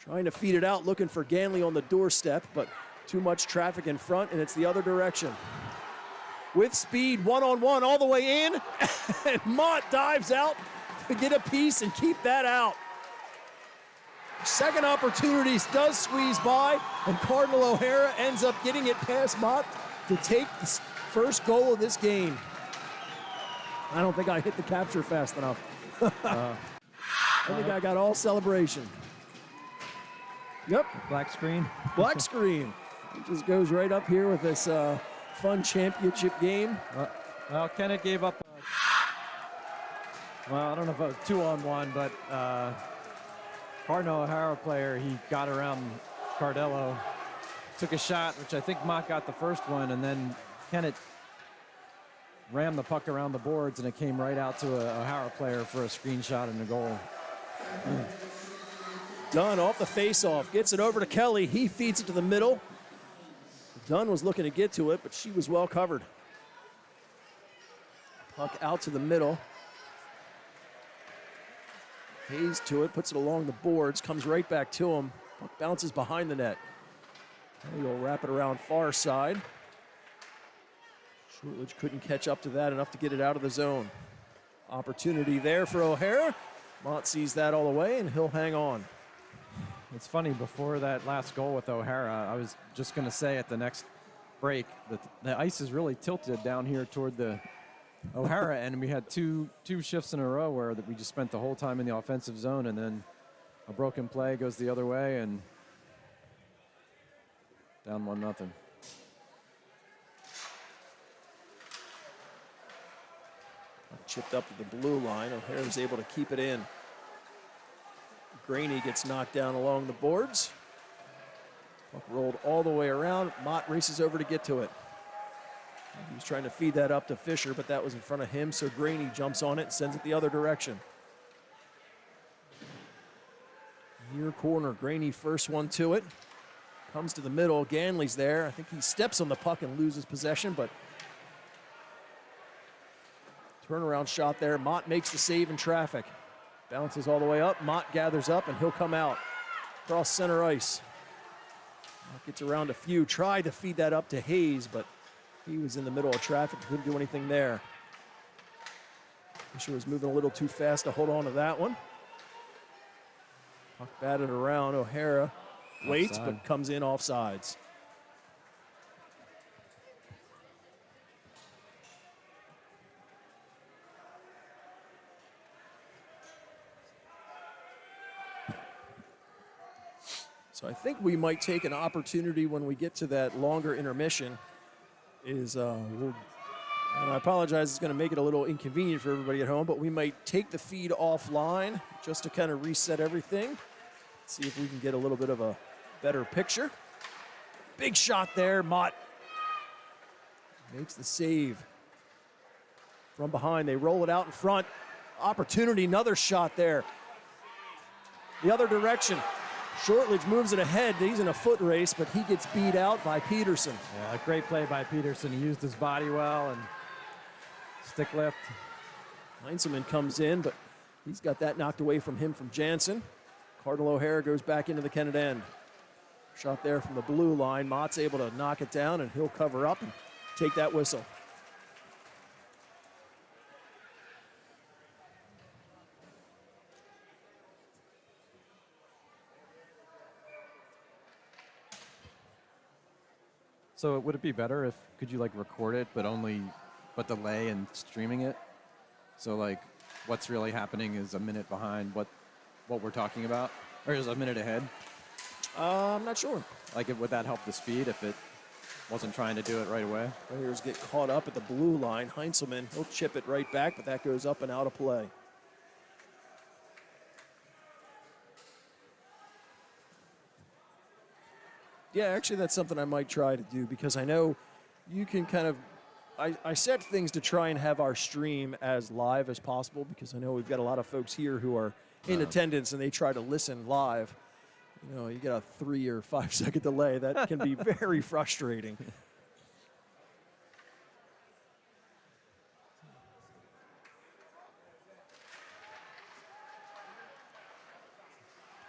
Trying to feed it out, looking for Ganley on the doorstep, but too much traffic in front, and it's the other direction. With speed, one-on-one all the way in, and Mott dives out to get a piece and keep that out. Second opportunity does squeeze by, and Cardinal O'Hara ends up getting it past Mott to take the first goal of this game. I don't think I hit the capture fast enough. I think I got all celebration. Yep. Black screen. Black screen. It just goes right up here with this fun championship game. Well, Kennett gave up. Well, I don't know if it was 2-on-1, but Cardinal O'Hara player, he got around Cardillo, took a shot, which I think Mott got the first one, and then Kennett rammed the puck around the boards, and it came right out to a O'Hara player for a screenshot and a goal. Dunn off the faceoff, gets it over to Kelly. He feeds it to the middle. Dunn was looking to get to it, but she was well covered. Puck out to the middle. Hayes to it, puts it along the boards, comes right back to him. Puck bounces behind the net. Kelly will wrap it around far side. Shortledge couldn't catch up to that enough to get it out of the zone. Opportunity there for O'Hara. Mott sees that all the way, and he'll hang on. It's funny, before that last goal with O'Hara, I was just going to say at the next break that the ice is really tilted down here toward the O'Hara end, and we had two shifts in a row where we just spent the whole time in the offensive zone, and then a broken play goes the other way, and down 1-0. Chipped up to the blue line. O'Hara's able to keep it in. Graney gets knocked down along the boards. Puck rolled all the way around. Mott races over to get to it. He was trying to feed that up to Fisher, but that was in front of him, so Graney jumps on it and sends it the other direction. Near corner, Graney first one to it. Comes to the middle, Ganley's there. I think he steps on the puck and loses possession, but turnaround shot there. Mott makes the save in traffic. Bounces all the way up. Mott gathers up, and he'll come out across center ice. Mott gets around a few. Tried to feed that up to Hayes, but he was in the middle of traffic. Couldn't do anything there. Fisher was moving a little too fast to hold on to that one. Puck batted around. O'Hara waits, Offside. but comes in offsides. So I think we might take an opportunity when we get to that longer intermission. And I apologize, it's going to make it a little inconvenient for everybody at home, but we might take the feed offline just to kind of reset everything. See if we can get a little bit of a better picture. Big shot there. Mott makes the save from behind. They roll it out in front. Opportunity, another shot there. The other direction. Shortledge moves it ahead. He's in a foot race, but he gets beat out by Peterson. Yeah, a great play by Peterson. He used his body well and stick lift. Heinzelman comes in, but he's got that knocked away from him from Jansen. Cardinal O'Hara goes back into the Kennett end. Shot there from the blue line. Mott's able to knock it down, and he'll cover up and take that whistle. So would it be better if, could you like record it, but delay and streaming it? So like what's really happening is a minute behind what we're talking about, or is a minute ahead? I'm not sure. Like, would that help the speed if it wasn't trying to do it right away? Players get caught up at the blue line. Heinzelman, he'll chip it right back, but that goes up and out of play. Yeah, actually, that's something I might try to do, because I know you can kind of, I set things to try and have our stream as live as possible, because I know we've got a lot of folks here who are in attendance and they try to listen live. You know, you get a 3 or 5 second delay. That can be very frustrating.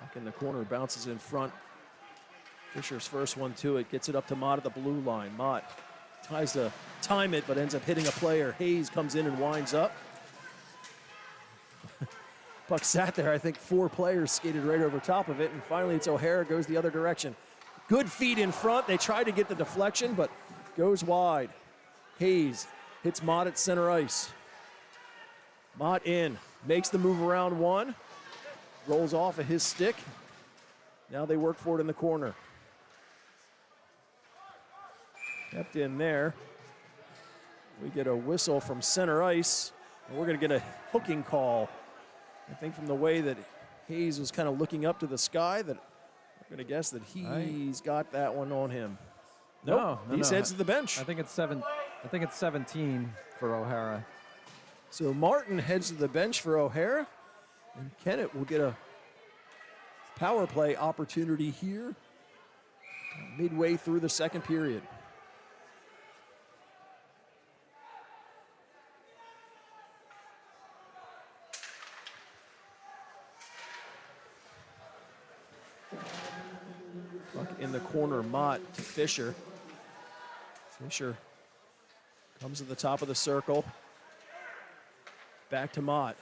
Back in the corner, bounces in front. Fisher's first one to it, gets it up to Mott at the blue line. Mott tries to time it, but ends up hitting a player. Hayes comes in and winds up. Puck sat there. I think 4 players skated right over top of it, and finally it's O'Hara, goes the other direction. Good feed in front. They try to get the deflection, but goes wide. Hayes hits Mott at center ice. Mott in, makes the move around one, rolls off of his stick. Now they work for it in the corner. Kept in there. We get a whistle from center ice, and we're going to get a hooking call. I think from the way that Hayes was kind of looking up to the sky, that I'm going to guess that he's got that one on him. Nope, he heads to the bench. I think it's 17 for O'Hara. So Martin heads to the bench for O'Hara, and Kennett will get a power play opportunity here midway through the second period. In the corner, Mott to Fisher. Fisher comes to the top of the circle. Back to Mott.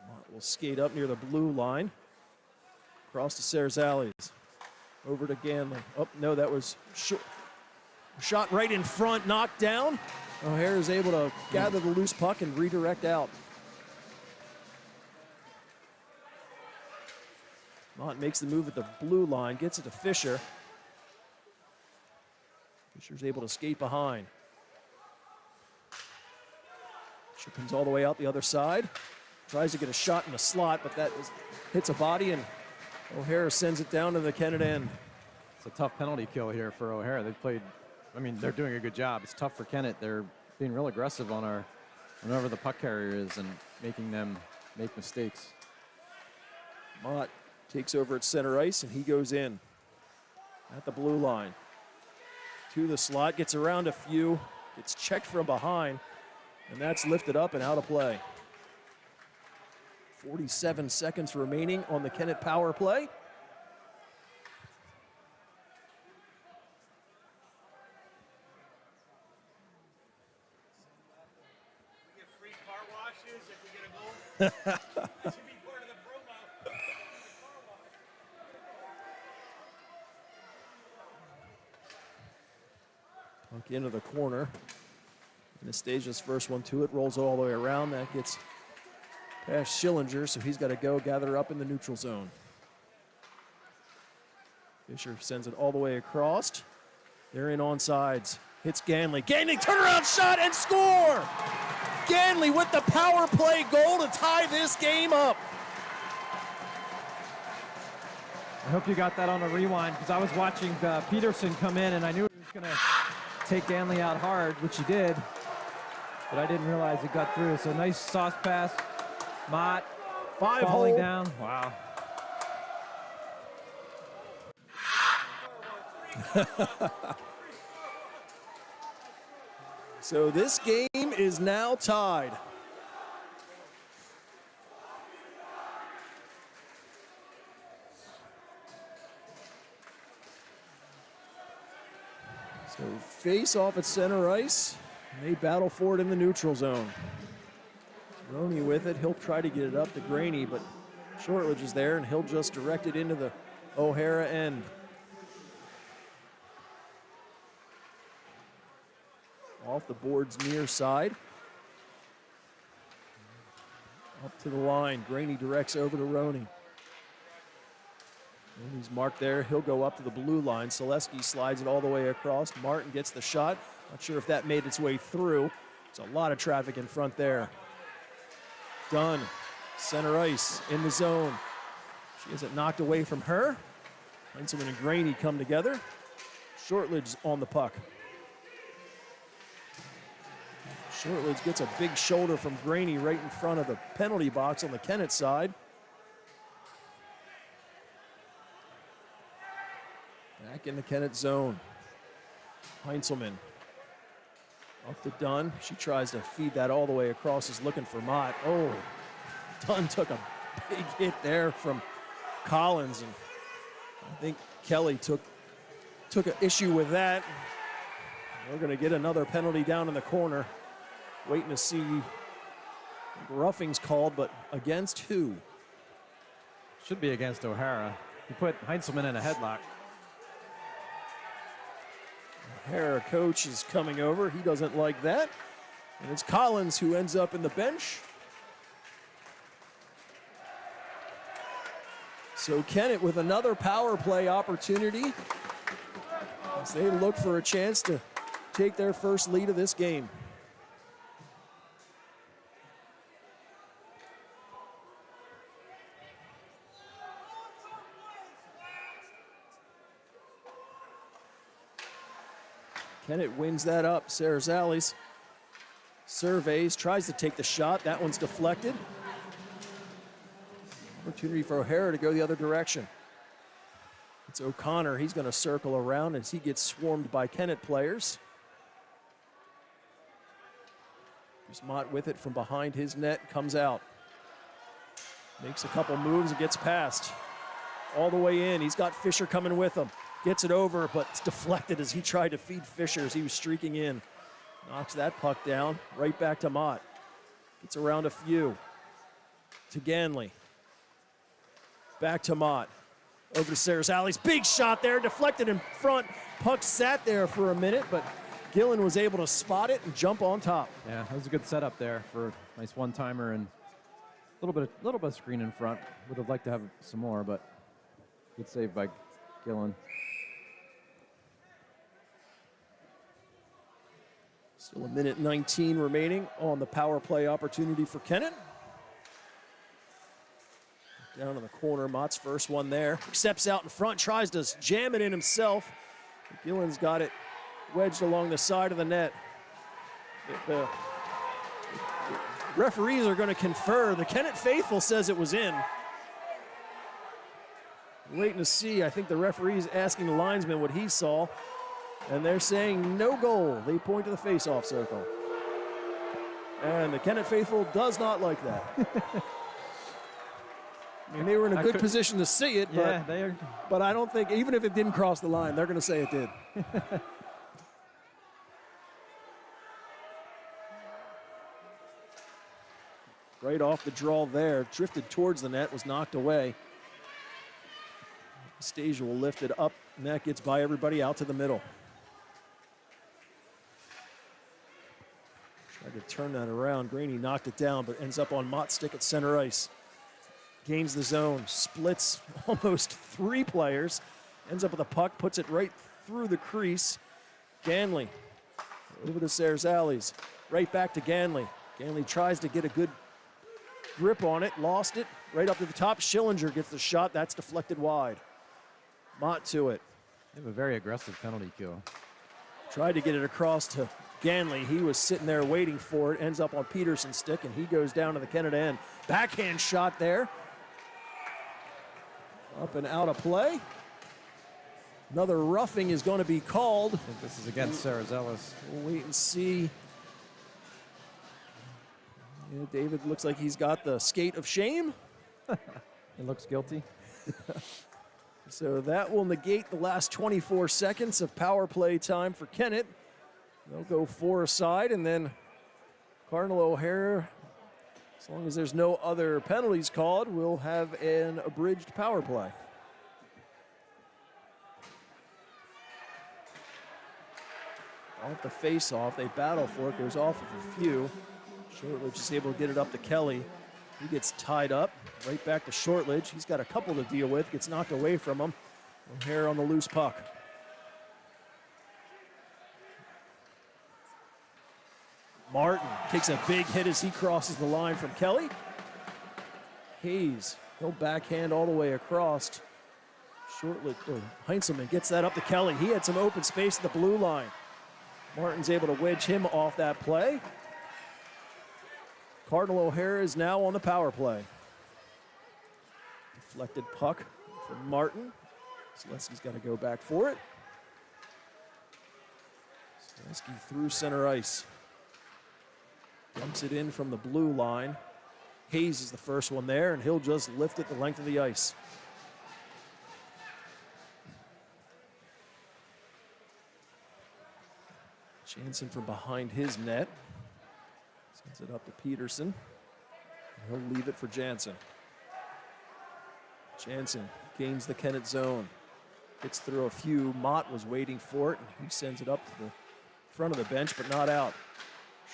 Mott will skate up near the blue line. Across to Serzales. Over to Ganley. Oh, no, that was shot right in front, knocked down. O'Hara is able to gather the loose puck and redirect out. Mott makes the move at the blue line, gets it to Fisher. Fisher's able to skate behind. Fisher comes all the way out the other side. Tries to get a shot in the slot, but hits a body, and O'Hara sends it down to the Kennett end. It's a tough penalty kill here for O'Hara. They've played, I mean, they're doing a good job. It's tough for Kennett. They're being real aggressive on whenever the puck carrier is and making them make mistakes. Mott takes over at center ice, and he goes in at the blue line. To the slot, gets around a few, gets checked from behind, and that's lifted up and out of play. 47 seconds remaining on the Kennett power play. We get free car washes if we get a goal. That should be part of the promo. Puck into the corner. Anastasia's first one to it, rolls all the way around. That gets past Schillinger, so he's got to go gather up in the neutral zone. Fisher sends it all the way across. They're in onsides. Hits Ganley. Ganley, turnaround shot and score! Ganley with the power play goal to tie this game up. I hope you got that on a rewind, because I was watching Peterson come in, and I knew he was going to take Ganley out hard, which he did, but I didn't realize it got through. So nice sauce pass. Mott falling down. Wow. So this game is now tied. So face off at center ice. And they battle for it in the neutral zone. Roney with it. He'll try to get it up to Graney, but Shortridge is there, and he'll just direct it into the O'Hara end. Off the board's near side. Up to the line. Graney directs over to Roney. Roney's marked there. He'll go up to the blue line. Selesky slides it all the way across. Martin gets the shot. Not sure if that made its way through. There's a lot of traffic in front there. Dunn, center ice, in the zone. She has it knocked away from her. Heinzelman and Graney come together. Shortridge on the puck. Shortridge gets a big shoulder from Graney right in front of the penalty box on the Kennett side. Back in the Kennett zone. Heinzelman up to Dunn. She tries to feed that all the way across, is looking for Mott. Oh, Dunn took a big hit there from Collins, and I think Kelly took an issue with that. We're going to get another penalty down in the corner. Waiting to see roughings called, but against who? Should be against O'Hara. He put Heinzelman in a headlock. O'Hara coach is coming over. He doesn't like that. And it's Collins who ends up in the bench. So Kennett with another power play opportunity as they look for a chance to take their first lead of this game. Kennett wins that up. Sarazales surveys, tries to take the shot. That one's deflected. Opportunity for O'Hara to go the other direction. It's O'Connor. He's going to circle around as he gets swarmed by Kennett players. There's Mott with it from behind his net, comes out. Makes a couple moves and gets past. All the way in. He's got Fisher coming with him. Gets it over, but it's deflected as he tried to feed Fisher as he was streaking in. Knocks that puck down. Right back to Mott. Gets around a few. To Ganley. Back to Mott. Over to Sarazales. Big shot there. Deflected in front. Puck sat there for a minute, but Gillen was able to spot it and jump on top. Yeah, that was a good setup there for a nice one-timer and a little bit of screen in front. Would have liked to have some more, but good save by Gillen. Still a minute 19 remaining on the power play opportunity for Kennett. Down in the corner, Mott's first one there. Steps out in front, tries to jam it in himself. Gillen's got it wedged along the side of the net. The referees are going to confer. The Kennett faithful says it was in. Waiting to see. I think the referee's asking the linesman what he saw. And they're saying no goal. They point to the face-off circle. And the Kennett faithful does not like that. I mean, they were in a good position to see it, but I don't think, even if it didn't cross the line, they're going to say it did. Right off the draw there, drifted towards the net, was knocked away. Stasia will lift it up, and that gets by everybody out to the middle. Tried to turn that around. Graney knocked it down, but ends up on Mott's stick at center ice. Gains the zone, splits almost three players, ends up with a puck, puts it right through the crease. Ganley over to Sarazales, right back to Ganley. Ganley tries to get a good grip on it, lost it, right up to the top. Schillinger gets the shot, that's deflected wide. Mott to it. They have a very aggressive penalty kill. Tried to get it across to Ganley. He was sitting there waiting for it, ends up on Peterson's stick, and he goes down to the Kennett end. Backhand shot there. Up and out of play. Another roughing is going to be called. I think this is against Sarazales. We'll wait and see. Yeah, David looks like he's got the skate of shame. He looks guilty. So that will negate the last 24 seconds of power play time for Kennett. They'll go 4 aside, and then Cardinal O'Hara, as long as there's no other penalties called, will have an abridged power play. Off the face-off, they battle for it, goes off of a few. Shortledge is able to get it up to Kelly. He gets tied up, right back to Shortledge. He's got a couple to deal with, gets knocked away from him. O'Hara on the loose puck. Martin takes a big hit as he crosses the line from Kelly. Hayes, he'll backhand all the way across. Heinzelman gets that up to Kelly. He had some open space at the blue line. Martin's able to wedge him off that play. Cardinal O'Hara is now on the power play. Deflected puck from Martin. Zaleski's got to go back for it. Zaleski through center ice. Dumps it in from the blue line. Hayes is the first one there, and he'll just lift it the length of the ice. Jansen from behind his net. Sends it up to Peterson. He'll leave it for Jansen. Jansen gains the Kennett zone. Gets through a few. Mott was waiting for it, and he sends it up to the front of the bench, but not out.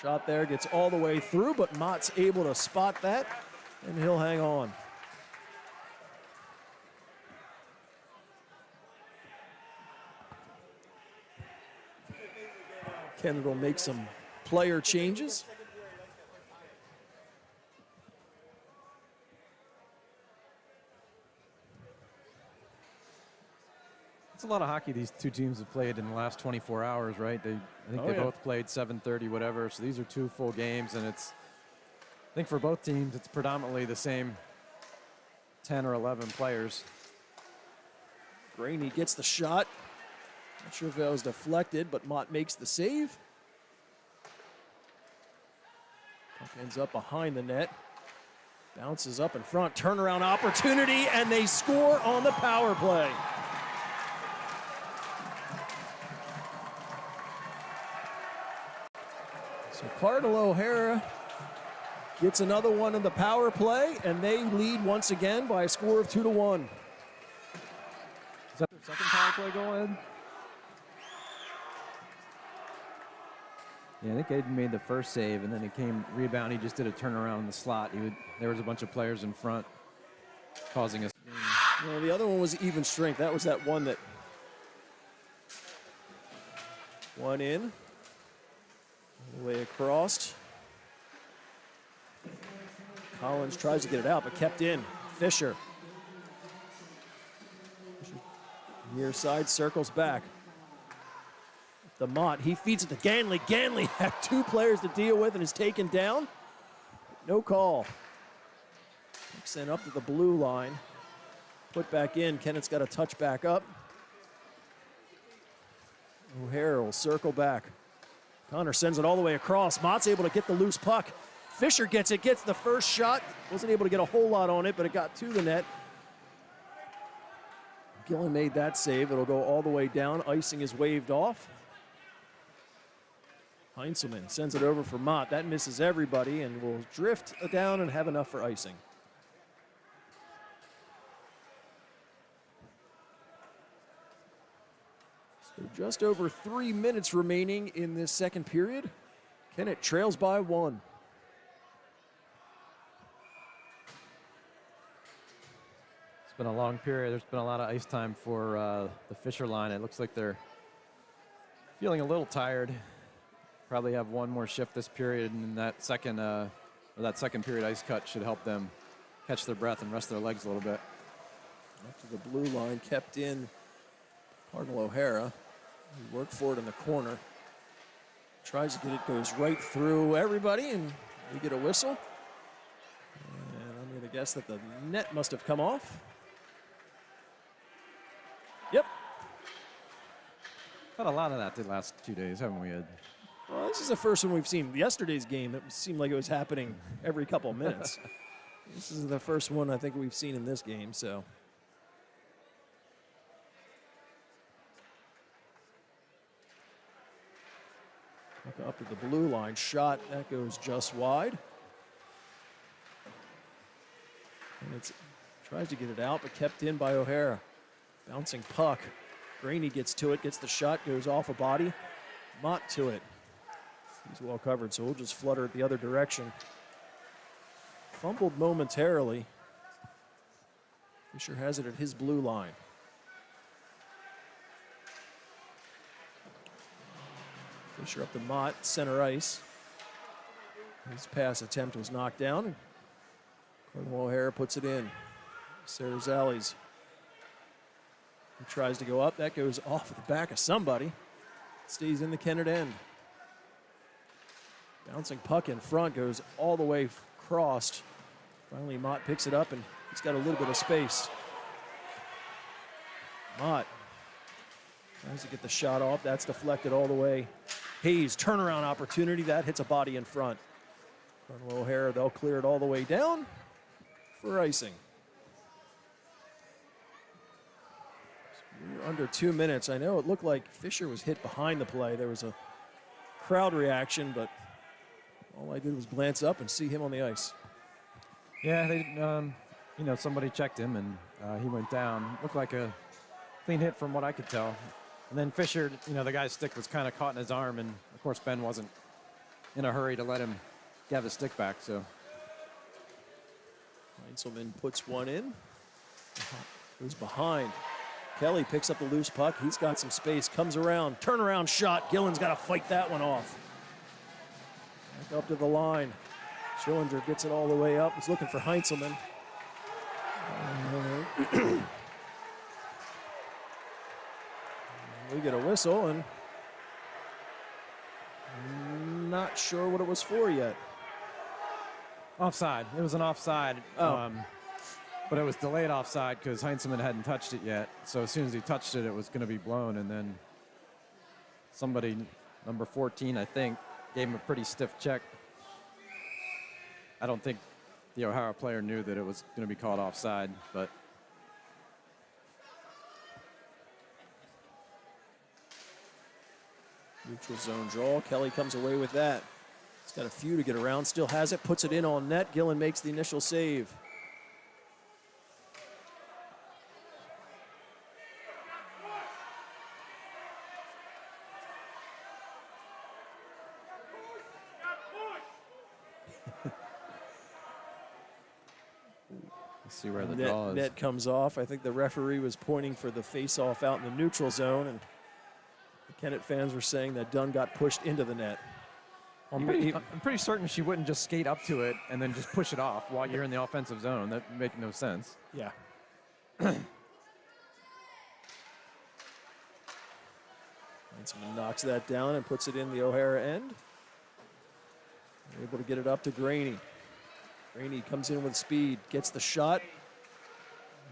Shot there, gets all the way through, but Mott's able to spot that, and he'll hang on. Kennett will make some player changes. It's a lot of hockey these two teams have played in the last 24 hours, right? I think they both played 7:30, whatever. So these are 2 full games, and I think for both teams, it's predominantly the same 10 or 11 players. Graney gets the shot. Not sure if that was deflected, but Mott makes the save. Puck ends up behind the net. Bounces up in front. Turnaround opportunity, and they score on the power play. So Cardinal O'Hara gets another one in the power play, and they lead once again by a score of 2-1. Is that their second power play goal, Ed? Yeah, I think Ed made the first save, and then it came rebound. He just did a turnaround in the slot. There was a bunch of players in front causing us. Well, the other one was even strength. That was that one that one in, all the way across. Collins tries to get it out, but kept in. Fisher. Near side, circles back. The Mott, he feeds it to Ganley. Ganley had 2 players to deal with and is taken down. No call. Sent up to the blue line. Put back in. Kennett's got to touch back up. O'Hara will circle back. Connor sends it all the way across. Mott's able to get the loose puck. Fisher gets it, gets the first shot. Wasn't able to get a whole lot on it, but it got to the net. Gillen made that save. It'll go all the way down. Icing is waved off. Heinzelman sends it over for Mott. That misses everybody and will drift down and have enough for icing. So just over 3 minutes remaining in this second period. Kennett trails by 1. It's been a long period. There's been a lot of ice time for the Fisher line. It looks like they're feeling a little tired. Probably have one more shift this period, and that second period ice cut should help them catch their breath and rest their legs a little bit. Up to the blue line, kept in Cardinal O'Hara. He worked for it in the corner. Tries to get it, goes right through everybody, and we get a whistle. And I'm going to guess that the net must have come off. Yep. Had a lot of that the last 2 days, haven't we, Ed? Well, this is the first one we've seen. Yesterday's game, it seemed like it was happening every couple of minutes. This is the first one I think we've seen in this game, so. Up to the blue line, shot, that goes just wide. And it's tries to get it out, but kept in by O'Hara. Bouncing puck. Graney gets to it, gets the shot, goes off a body. Mott to it. He's well covered, so we'll just flutter it the other direction. Fumbled momentarily. Fisher has it at his blue line. Fisher up to Mott, center ice. His pass attempt was knocked down. Cardinal O'Hara puts it in. Sarazali's. He tries to go up. That goes off the back of somebody. Stays in the Kennett end. Bouncing puck in front, goes all the way crossed. Finally, Mott picks it up, and he's got a little bit of space. Mott tries to get the shot off. That's deflected all the way. Hayes, turnaround opportunity. That hits a body in front. Cardinal O'Hara, they'll clear it all the way down for icing. We're under 2 minutes. I know it looked like Fisher was hit behind the play. There was a crowd reaction, but all I did was glance up and see him on the ice. Yeah, they, somebody checked him and he went down. Looked like a clean hit from what I could tell. And then Fisher, the guy's stick was kind of caught in his arm, and of course Ben wasn't in a hurry to let him have his stick back. So Heinzelman puts one in. Goes behind. Kelly picks up the loose puck. He's got some space. Comes around. Turnaround shot. Gillen's got to fight that one off. Back up to the line. Schillinger gets it all the way up. He's looking for Heinzelman. We get a whistle, and not sure what it was for yet. Offside. It was an offside. But it was delayed offside because Heinzelman hadn't touched it yet. So as soon as he touched it, it was going to be blown. And then somebody, number 14, I think, gave him a pretty stiff check. I don't think the O'Hara player knew that it was going to be called offside, but neutral zone draw. Kelly comes away with that. He's got a few to get around. Still has it. Puts it in on net. Gillen makes the initial save. see where the draw is. Net comes off. I think the referee was pointing for the face-off out in the neutral zone, and the Kennett fans were saying that Dunn got pushed into the net. I'm pretty certain she wouldn't just skate up to it and then just push it off while you're in the offensive zone. That would make no sense. Yeah. Someone knocks that down and puts it in the O'Hara end. They're able to get it up to Graney. Graney comes in with speed, gets the shot.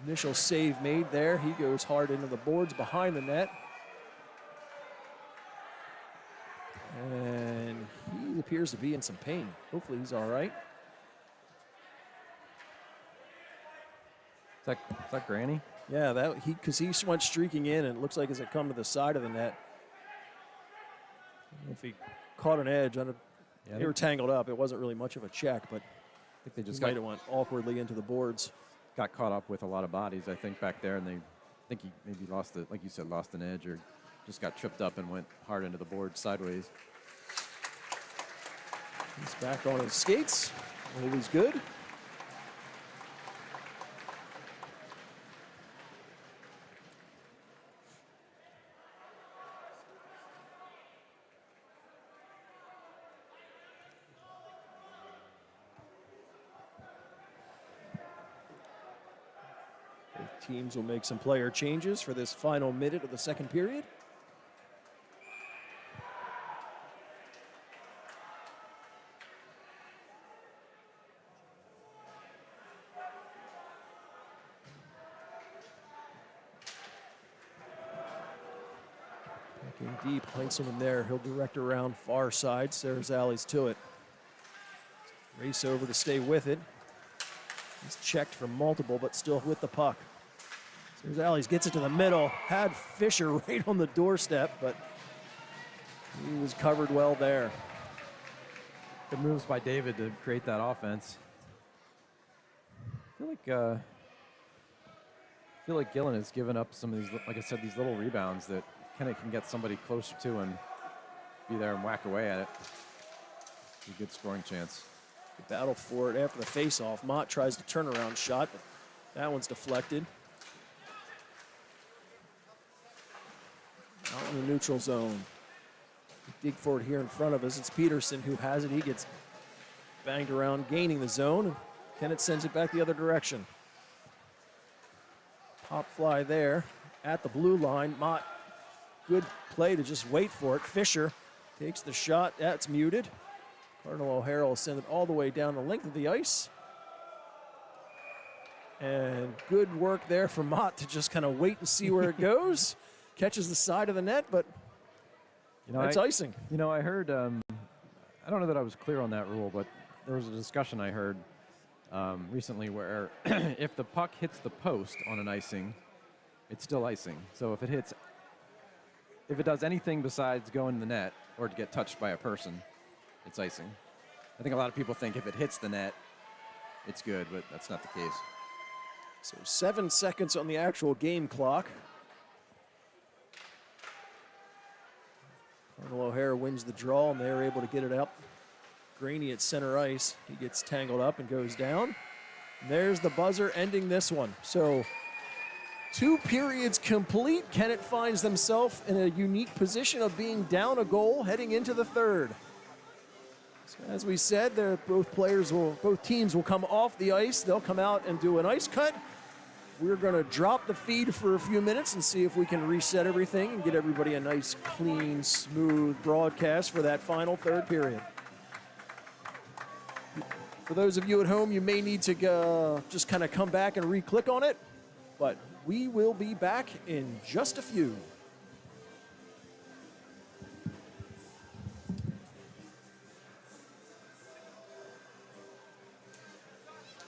Initial save made there. He goes hard into the boards behind the net. And he appears to be in some pain. Hopefully he's all right. Is that Granny? Yeah, because he went streaking in, and it looks like as it come to the side of the net. If he caught an edge on they were tangled up. It wasn't really much of a check, but I think they just might have went awkwardly into the boards. Got caught up with a lot of bodies, I think, back there, and I think he maybe lost it, like you said, lost an edge or just got tripped up and went hard into the board sideways. He's back on his skates. Always good. Both teams will make some player changes for this final minute of the second period. Deep, Heinzelman there. He'll direct around far side. Sarazali's to it. Race over to stay with it. He's checked from multiple, but still with the puck. Sarazali's gets it to the middle. Had Fisher right on the doorstep, but He was covered well there. Good moves by David to create that offense. I feel like Gillen has given up some of these, like I said, these little rebounds that Kennett can get somebody closer to and be there and whack away at it. A good scoring chance. The battle for it after the face-off. Mott tries to turnaround shot, but that one's deflected. Out in the neutral zone. Dig for it here in front of us. It's Peterson who has it. He gets banged around, gaining the zone. And Kennett sends it back the other direction. Pop fly there at the blue line. Mott, good play to just wait for it. Fisher takes the shot. That's muted. Cardinal O'Hara will send it all the way down the length of the ice. And good work there from Mott to just kind of wait and see where it goes. Catches the side of the net, but it's icing. You know, I heard, I don't know that I was clear on that rule, but there was a discussion I heard recently where if the puck hits the post on an icing, it's still icing. So if it does anything besides go in the net or to get touched by a person, it's icing. I think a lot of people think if it hits the net, it's good, but that's not the case. So 7 seconds on the actual game clock. Cardinal O'Hara wins the draw, and they're able to get it up. Graney at center ice. He gets tangled up and goes down. And there's the buzzer ending this one. So 2 periods complete. Kennett finds themselves in a unique position of being down a goal heading into the third. So as we said, both teams will come off the ice. They'll come out and do an ice cut. We're going to drop the feed for a few minutes and see if we can reset everything and get everybody a nice, clean, smooth broadcast for that final third period. For those of you at home, you may need to just kind of come back and re-click on it, but we will be back in just a few.